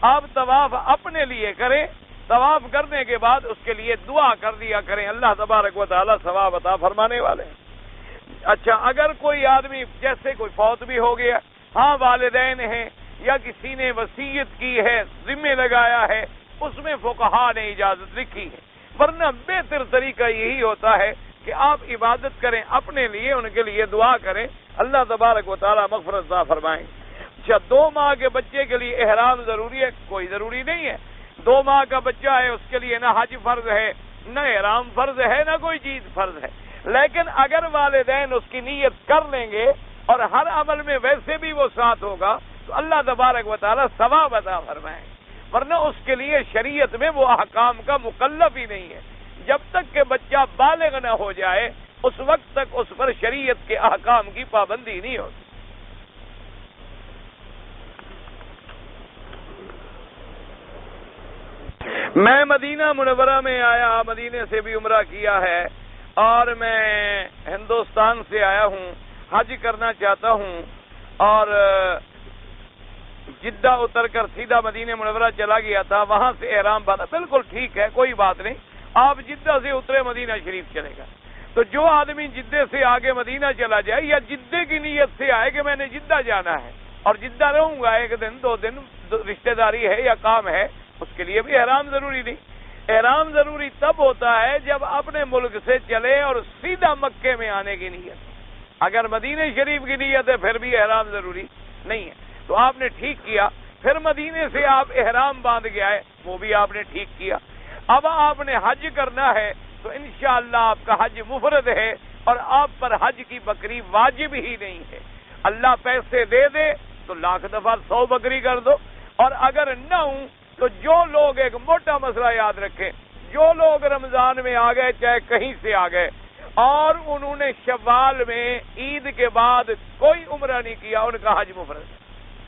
آپ طواف اپنے لیے کریں، طواف کرنے کے بعد اس کے لیے دعا کر دیا کریں، اللہ تبارک و تعالیٰ ثواب عطا فرمانے والے ہیں۔ اچھا، اگر کوئی آدمی جیسے کوئی فوت بھی ہو گیا، ہاں والدین ہیں یا کسی نے وصیت کی ہے، ذمہ لگایا ہے، اس میں فقہا نے اجازت لکھی ہے، ورنہ بہتر طریقہ یہی ہوتا ہے کہ آپ عبادت کریں اپنے لیے، ان کے لیے دعا کریں، اللہ تبارک و تعالیٰ مغفرت عطا فرمائیں۔ اچھا، 2 ماہ کے بچے کے لیے احرام ضروری ہے؟ کوئی ضروری نہیں ہے۔ 2 ماہ کا بچہ ہے، اس کے لیے نہ حج فرض ہے، نہ احرام فرض ہے، نہ کوئی چیز فرض ہے، لیکن اگر والدین اس کی نیت کر لیں گے اور ہر عمل میں ویسے بھی وہ ساتھ ہوگا تو اللہ تبارک و تعالیٰ ثواب عطا فرمائیں، ورنہ اس کے لیے شریعت میں وہ احکام کا مکلف ہی نہیں ہے۔ جب تک کہ بچہ بالغ نہ ہو جائے اس وقت تک اس پر شریعت کے احکام کی پابندی نہیں ہوتی۔ میں مدینہ منورہ میں آیا، مدینے سے بھی عمرہ کیا ہے، اور میں ہندوستان سے آیا ہوں، حج کرنا چاہتا ہوں، اور جدہ اتر کر سیدھا مدینہ منورہ چلا گیا تھا، وہاں سے احرام باندھا۔ بالکل ٹھیک ہے، کوئی بات نہیں، آپ جدہ سے اترے مدینہ شریف چلے گا۔ تو جو آدمی جدے سے آگے مدینہ چلا جائے یا جدے کی نیت سے آئے کہ میں نے جدہ جانا ہے اور جدہ رہوں گا 1 دن 2 دن، رشتہ داری ہے یا کام ہے، اس کے لیے بھی احرام ضروری نہیں۔ احرام ضروری تب ہوتا ہے جب اپنے ملک سے چلے اور سیدھا مکے میں آنے کی نیت۔ اگر مدینہ شریف کی نیت ہے پھر بھی احرام ضروری نہیں ہے، تو آپ نے ٹھیک کیا۔ پھر مدینے سے آپ احرام باندھ کے آئے، وہ بھی آپ نے ٹھیک کیا۔ اب آپ نے حج کرنا ہے تو انشاءاللہ آپ کا حج مفرد ہے اور آپ پر حج کی بکری واجب ہی نہیں ہے۔ اللہ پیسے دے دے تو 1,00,000 دفعہ 100 بکری کر دو، اور اگر نہ ہوں تو جو لوگ، ایک موٹا مسئلہ یاد رکھیں، جو لوگ رمضان میں آ گئے چاہے کہیں سے آ گئے اور انہوں نے شوال میں عید کے بعد کوئی عمرہ نہیں کیا، ان کا حج مفرد۔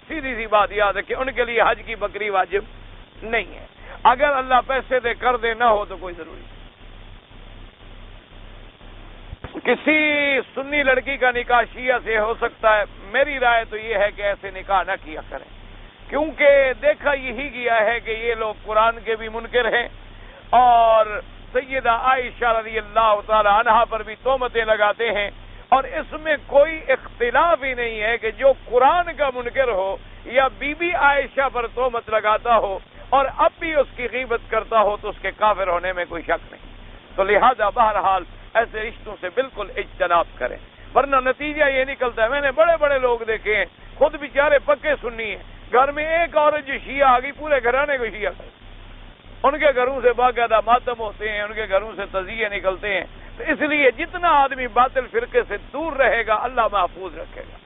سیدھی سی بات یاد رکھیں، ان کے لیے حج کی بکری واجب نہیں ہے۔ اگر اللہ پیسے دے کر دے، نہ ہو تو کوئی ضروری نہیں۔ کسی سنی لڑکی کا نکاح شیعہ سے ہو سکتا ہے؟ میری رائے تو یہ ہے کہ ایسے نکاح نہ کیا کریں، کیونکہ دیکھا یہی گیا ہے کہ یہ لوگ قرآن کے بھی منکر ہیں اور سیدہ عائشہ رضی اللہ تعالی عنہا پر بھی تہمتیں لگاتے ہیں، اور اس میں کوئی اختلاف ہی نہیں ہے کہ جو قرآن کا منکر ہو یا بی بی عائشہ پر تہمت لگاتا ہو اور اب بھی اس کی غیبت کرتا ہو تو اس کے کافر ہونے میں کوئی شک نہیں۔ تو لہذا بہرحال ایسے رشتوں سے بالکل اجتناب کریں، ورنہ نتیجہ یہ نکلتا ہے۔ میں نے بڑے بڑے لوگ دیکھے ہیں، خود بیچارے پکے سنی ہیں، گھر میں ایک عورت جو شیعہ آ گئی پورے گھرانے کو شیعہ کر، ان کے گھروں سے باقاعدہ ماتم ہوتے ہیں، ان کے گھروں سے تزیے نکلتے ہیں۔ تو اس لیے جتنا آدمی باطل فرقے سے دور رہے گا اللہ محفوظ رکھے گا۔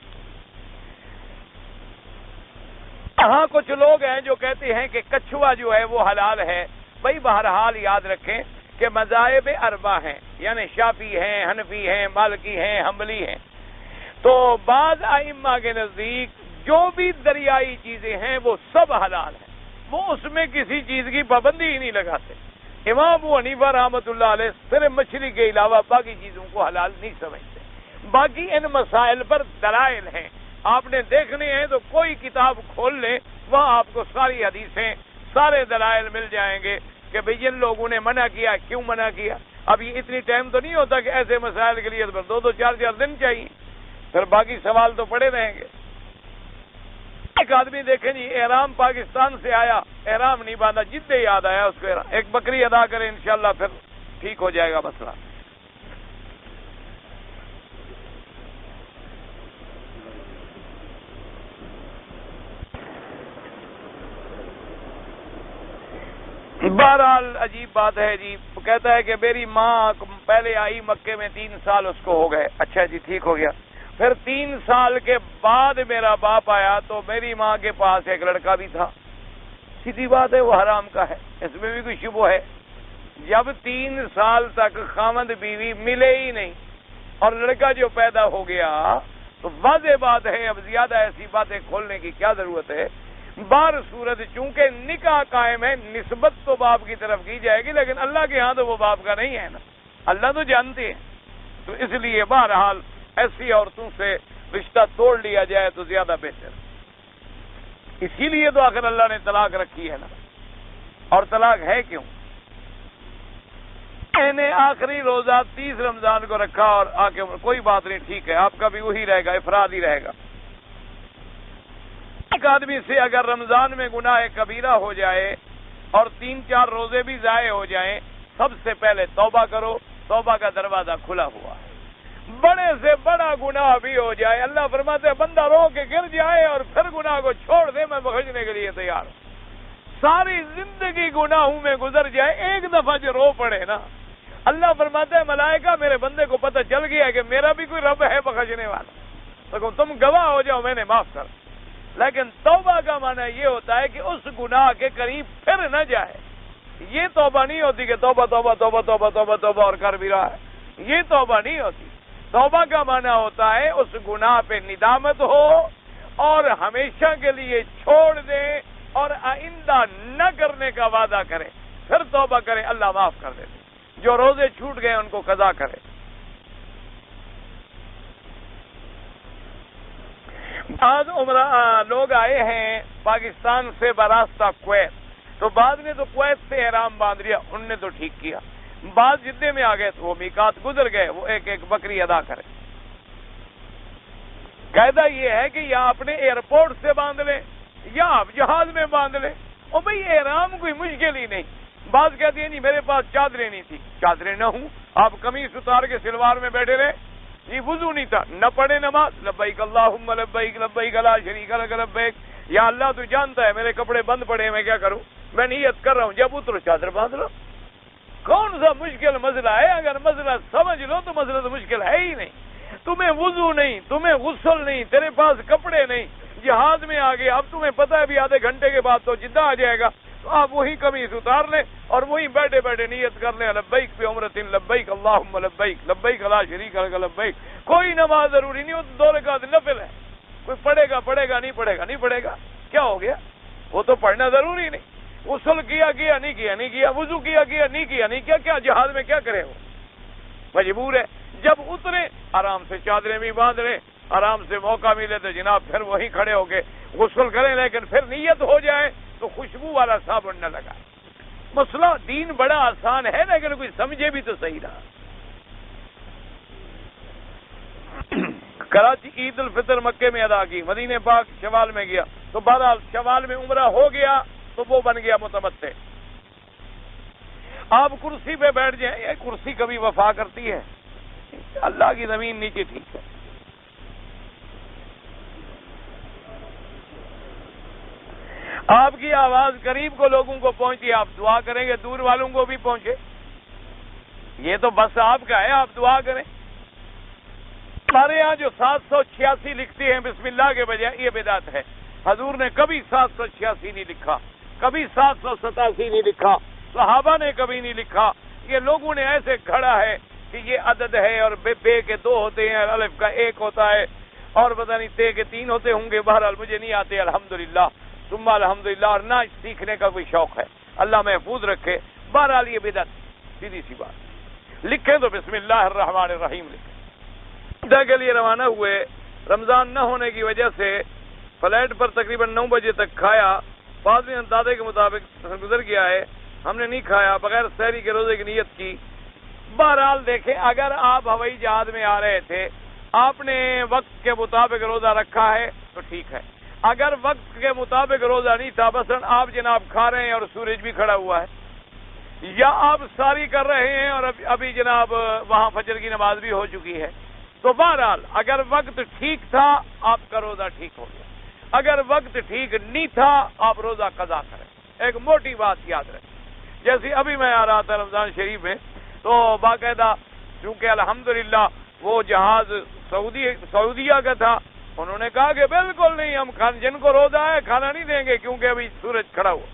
ہاں کچھ لوگ ہیں جو کہتے ہیں کہ کچھوا جو ہے وہ حلال ہے. بھائی بہرحال یاد رکھیں کہ مذاہب اربع ہیں، یعنی شافعی ہیں، حنفی ہیں، مالکی ہیں، حنبلی ہیں. تو بعض ائمہ کے نزدیک جو بھی دریائی چیزیں ہیں وہ سب حلال ہیں، وہ اس میں کسی چیز کی پابندی ہی نہیں لگاتے. امام ابو حنیفہ رحمۃ اللہ علیہ صرف مچھلی کے علاوہ باقی چیزوں کو حلال نہیں سمجھتے. باقی ان مسائل پر دلائل ہیں، آپ نے دیکھنے ہیں تو کوئی کتاب کھول لیں، وہاں آپ کو ساری حدیثیں، سارے دلائل مل جائیں گے کہ بھئی جن لوگوں نے منع کیا کیوں منع کیا. اب یہ اتنی ٹائم تو نہیں ہوتا کہ ایسے مسائل کے لیے 2-2 4-4 دن چاہیے، پھر باقی سوال تو پڑے رہیں گے. ایک آدمی دیکھیں جی احرام پاکستان سے آیا، احرام نہیں باندھا، جدے یاد آیا اس کو ایک بکری ادا کرے، انشاءاللہ پھر ٹھیک ہو جائے گا مسئلہ. بہرحال عجیب بات ہے جی. کہتا ہے کہ میری ماں پہلے آئی مکے میں 3 سال اس کو ہو گئے. اچھا جی ٹھیک ہو گیا. پھر 3 سال کے بعد میرا باپ آیا تو میری ماں کے پاس ایک لڑکا بھی تھا. سیدھی بات ہے وہ حرام کا ہے، اس میں بھی کوئی شبہ ہے. جب 3 سال تک خاوند بیوی ملے ہی نہیں اور لڑکا جو پیدا ہو گیا تو واضح بات ہے اب زیادہ ایسی باتیں کھولنے کی کیا ضرورت ہے. بار صورت چونکہ نکاح قائم ہے، نسبت تو باپ کی طرف کی جائے گی، لیکن اللہ کے ہاں تو وہ باپ کا نہیں ہے نا، اللہ تو جانتے ہیں. تو اس لیے بہرحال ایسی عورتوں سے رشتہ توڑ لیا جائے تو زیادہ بہتر. اسی لیے تو آخر اللہ نے طلاق رکھی ہے نا. اور طلاق ہے کیوں؟ میں نے آخری روزہ 30 رمضان کو رکھا اور آ کے کوئی بات نہیں، ٹھیک ہے آپ کا بھی وہی رہے گا، افراد ہی رہے گا. ایک آدمی سے اگر رمضان میں گناہ کبیرہ ہو جائے اور 3-4 روزے بھی ضائع ہو جائیں، سب سے پہلے توبہ کرو، توبہ کا دروازہ کھلا ہوا ہے. بڑے سے بڑا گناہ بھی ہو جائے، اللہ فرماتے ہیں بندہ رو کے گر جائے اور پھر گناہ کو چھوڑ دے، میں بخشنے کے لیے تیار ہوں. ساری زندگی گناہوں میں گزر جائے، ایک دفعہ جو رو پڑے نا، اللہ فرماتے ہیں ملائکہ میرے بندے کو پتہ چل گیا ہے کہ میرا بھی کوئی رب ہے بخشنے والا، تو تم گواہ ہو جاؤ میں نے معاف کر. لیکن توبہ کا معنی یہ ہوتا ہے کہ اس گناہ کے قریب پھر نہ جائے. یہ توبہ نہیں ہوتی کہ توبہ توبہ توبہ توبہ توبہ توبہ اور کر بھی رہا ہے، یہ توبہ نہیں ہوتی. توبہ کا معنی ہوتا ہے اس گناہ پہ ندامت ہو اور ہمیشہ کے لیے چھوڑ دے اور آئندہ نہ کرنے کا وعدہ کرے، پھر توبہ کرے، اللہ معاف کر دے. جو روزے چھوٹ گئے ان کو قضا کرے. بعض عمرہ لوگ آئے ہیں پاکستان سے براستہ کویت، تو بعض نے تو کویت سے احرام باندھ لیا، ان نے تو ٹھیک کیا. بعض جدے میں آ گئے تو وہ میقات گزر گئے، وہ ایک ایک بکری ادا کرے. قاعدہ یہ ہے کہ یا اپنے ایئرپورٹ سے باندھ لیں یا آپ جہاز میں باندھ لیں. اور بھئی احرام کوئی مشکل ہی نہیں. بعض کہتے ہیں نہیں میرے پاس چادریں نہیں تھی، چادریں نہ ہوں آپ قمیص اتار کے سلوار میں بیٹھے رہے. جی وضو نہیں تھا، نہ پڑھے نماز، لبیک اللہم لبیک لبیک لا شریک لک لبیک، یا اللہ تو جانتا ہے میرے کپڑے بند پڑے میں کیا کروں، میں نیت کر رہا ہوں، جب اترو چادر باندھ لو. کون سا مشکل مسئلہ ہے؟ اگر مسئلہ سمجھ لو تو مسئلہ تو مشکل ہے ہی نہیں. تمہیں وضو نہیں، تمہیں غسل نہیں، تیرے پاس کپڑے نہیں، جہاز میں آ گئے، اب تمہیں پتہ ہے بھی آدھے گھنٹے کے بعد تو جدہ آ جائے گا، تو آپ وہی قمیص اتار لیں اور وہی بیٹھے بیٹھے نیت کر لیں لبیک بعمرۃ لبیک اللہم لبیک لبیک لا شریک لک لبیک. کوئی نماز ضروری نہیں، وہ تو 2 رکعت نفل ہے. کوئی پڑھے گا نہیں پڑھے گا، کیا ہو گیا؟ وہ تو پڑھنا ضروری نہیں. غسل کیا نہیں کیا، وضو کیا نہیں کیا جہاز میں کیا کرے؟ وہ مجبور ہے. جب اترے آرام سے چادریں بھی باندھ لیں، آرام سے موقع ملے تو جناب پھر وہیں کھڑے ہو کے غسل کریں، لیکن پھر نیت ہو جائے تو خوشبو والا صابن نہ لگائے. مسئلہ دین بڑا آسان ہے، لیکن کوئی سمجھے بھی تو صحیح رہا. کراچی عید الفطر مکے میں ادا کی، مدینہ پاک شوال میں گیا، تو بہرحال شوال میں عمرہ ہو گیا تو وہ بن گیا متمتع. آپ کرسی پہ بیٹھ جائیں، یہ کرسی کبھی وفا کرتی ہے؟ اللہ کی زمین نیچے ٹھیک ہے. آپ کی آواز قریب کو لوگوں کو پہنچی، آپ دعا کریں گے دور والوں کو بھی پہنچے. یہ تو بس آپ کا ہے، آپ دعا کریں. ہمارے یہاں جو 786 لکھتے ہیں بسم اللہ کے بجائے، یہ بدعت ہے. حضور نے کبھی 786 نہیں لکھا، کبھی 787 نہیں لکھا، صحابہ نے کبھی نہیں لکھا. یہ لوگوں نے ایسے گھڑا ہے کہ یہ عدد ہے اور بے کے 2 ہوتے ہیں، الف کا 1 ہوتا ہے اور پتہ نہیں تے کے 3 ہوتے ہوں گے. بہرحال مجھے نہیں آتے الحمدللہ ثم الحمدللہ، اور نہ سیکھنے کا کوئی شوق ہے، اللہ محفوظ رکھے. بہرحال یہ بدعت، سیدھی سی بات. لکھیں تو بسم اللہ الرحمن الرحیم لکھیں. عیدہ کے لیے روانہ ہوئے. رمضان نہ ہونے کی وجہ سے فلائٹ پر تقریباً 9 بجے تک کھایا. بعد میں اندازے کے مطابق گزر گیا ہے، ہم نے نہیں کھایا، بغیر سحری کے روزے کی نیت کی. بہرحال دیکھیں، اگر آپ ہوائی جہاز میں آ رہے تھے، آپ نے وقت کے مطابق روزہ رکھا ہے تو ٹھیک ہے. اگر وقت کے مطابق روزہ نہیں تھا، مثلاً آپ جناب کھا رہے ہیں اور سورج بھی کھڑا ہوا ہے، یا آپ ساری کر رہے ہیں اور ابھی جناب وہاں فجر کی نماز بھی ہو چکی ہے، تو بہرحال اگر وقت ٹھیک تھا آپ کا روزہ ٹھیک ہو گیا. اگر وقت ٹھیک نہیں تھا آپ روزہ قضا کریں. ایک موٹی بات یاد رکھیں. جیسے ابھی میں آ رہا تھا رمضان شریف میں، تو باقاعدہ چونکہ الحمدللہ وہ جہاز سعودیہ کا تھا، انہوں نے کہا کہ بالکل نہیں، ہم جن کو روزہ ہے کھانا نہیں دیں گے کیونکہ ابھی سورج کھڑا ہوا.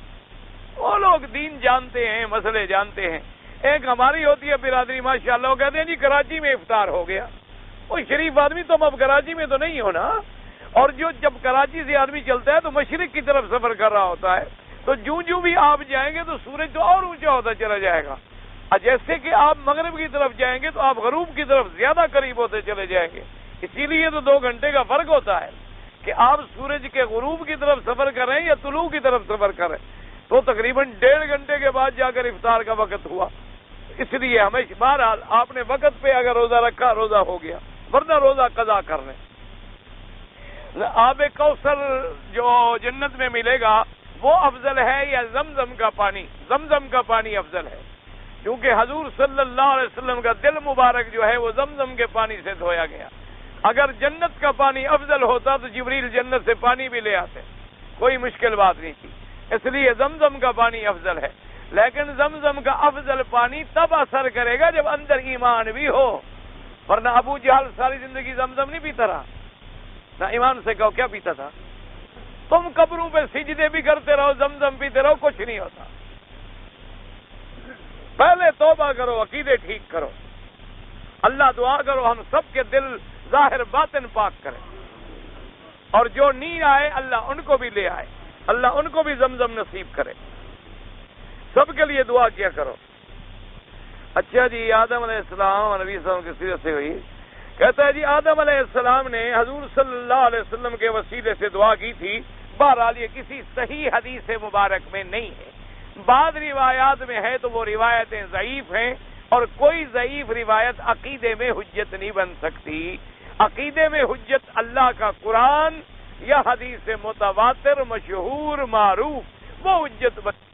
وہ لوگ دین جانتے ہیں، مسئلے جانتے ہیں. ایک ہماری ہوتی ہے برادری ماشاءاللہ، وہ کہتے ہیں جی کراچی میں افطار ہو گیا. وہ شریف آدمی تم اب کراچی میں تو نہیں ہو نا. اور جب کراچی سے آدمی چلتا ہے تو مشرق کی طرف سفر کر رہا ہوتا ہے، تو جوں بھی آپ جائیں گے تو سورج تو اور اونچا ہوتا چلا جائے گا. جیسے کہ آپ مغرب کی طرف جائیں گے تو آپ غروب کی طرف زیادہ قریب ہوتے چلے جائیں گے. اسی لیے تو 2 گھنٹے کا فرق ہوتا ہے کہ آپ سورج کے غروب کی طرف سفر کریں یا طلوع کی طرف سفر کریں. تو تقریباً 1.5 گھنٹے کے بعد جا کر افطار کا وقت ہوا. اس لیے ہمیشہ بہرحال آپ نے وقت پہ اگر روزہ رکھا روزہ ہو گیا، ورنہ روزہ قضا کر لیں. آب کوثر جو جنت میں ملے گا وہ افضل ہے یا زمزم کا پانی؟ زمزم کا پانی افضل ہے، کیونکہ حضور صلی اللہ علیہ وسلم کا دل مبارک جو ہے وہ زمزم کے پانی سے دھویا گیا. اگر جنت کا پانی افضل ہوتا تو جبریل جنت سے پانی بھی لے آتے، کوئی مشکل بات نہیں تھی. اس لیے زمزم کا پانی افضل ہے. لیکن زمزم کا افضل پانی تب اثر کرے گا جب اندر ایمان بھی ہو، ورنہ ابو جہل ساری زندگی زمزم نہیں پیتا رہا. نہ ایمان سے کہو کیا پیتا تھا. تم قبروں پہ سجدے بھی کرتے رہو، زمزم پیتے رہو، کچھ نہیں ہوتا. پہلے توبہ کرو، عقیدے ٹھیک کرو، اللہ دعا کرو ہم سب کے دل ظاہر باطن پاک کرے، اور جو نہیں آئے اللہ ان کو بھی لے آئے، اللہ ان کو بھی زمزم نصیب کرے. سب کے لیے دعا کیا کرو. اچھا جی، آدم علیہ السلام نبی صلی اللہ علیہ وسلم کی سیرت سے ہوئی. کہتا ہے جی آدم علیہ السلام نے حضور صلی اللہ علیہ وسلم کے وسیلے سے دعا کی تھی. بہرحال یہ کسی صحیح حدیث مبارک میں نہیں ہے. بعض روایات میں ہے تو وہ روایتیں ضعیف ہیں، اور کوئی ضعیف روایت عقیدے میں حجت نہیں بن سکتی. عقیدے میں حجت اللہ کا قرآن یا حدیث متواتر مشہور معروف، وہ حجت بن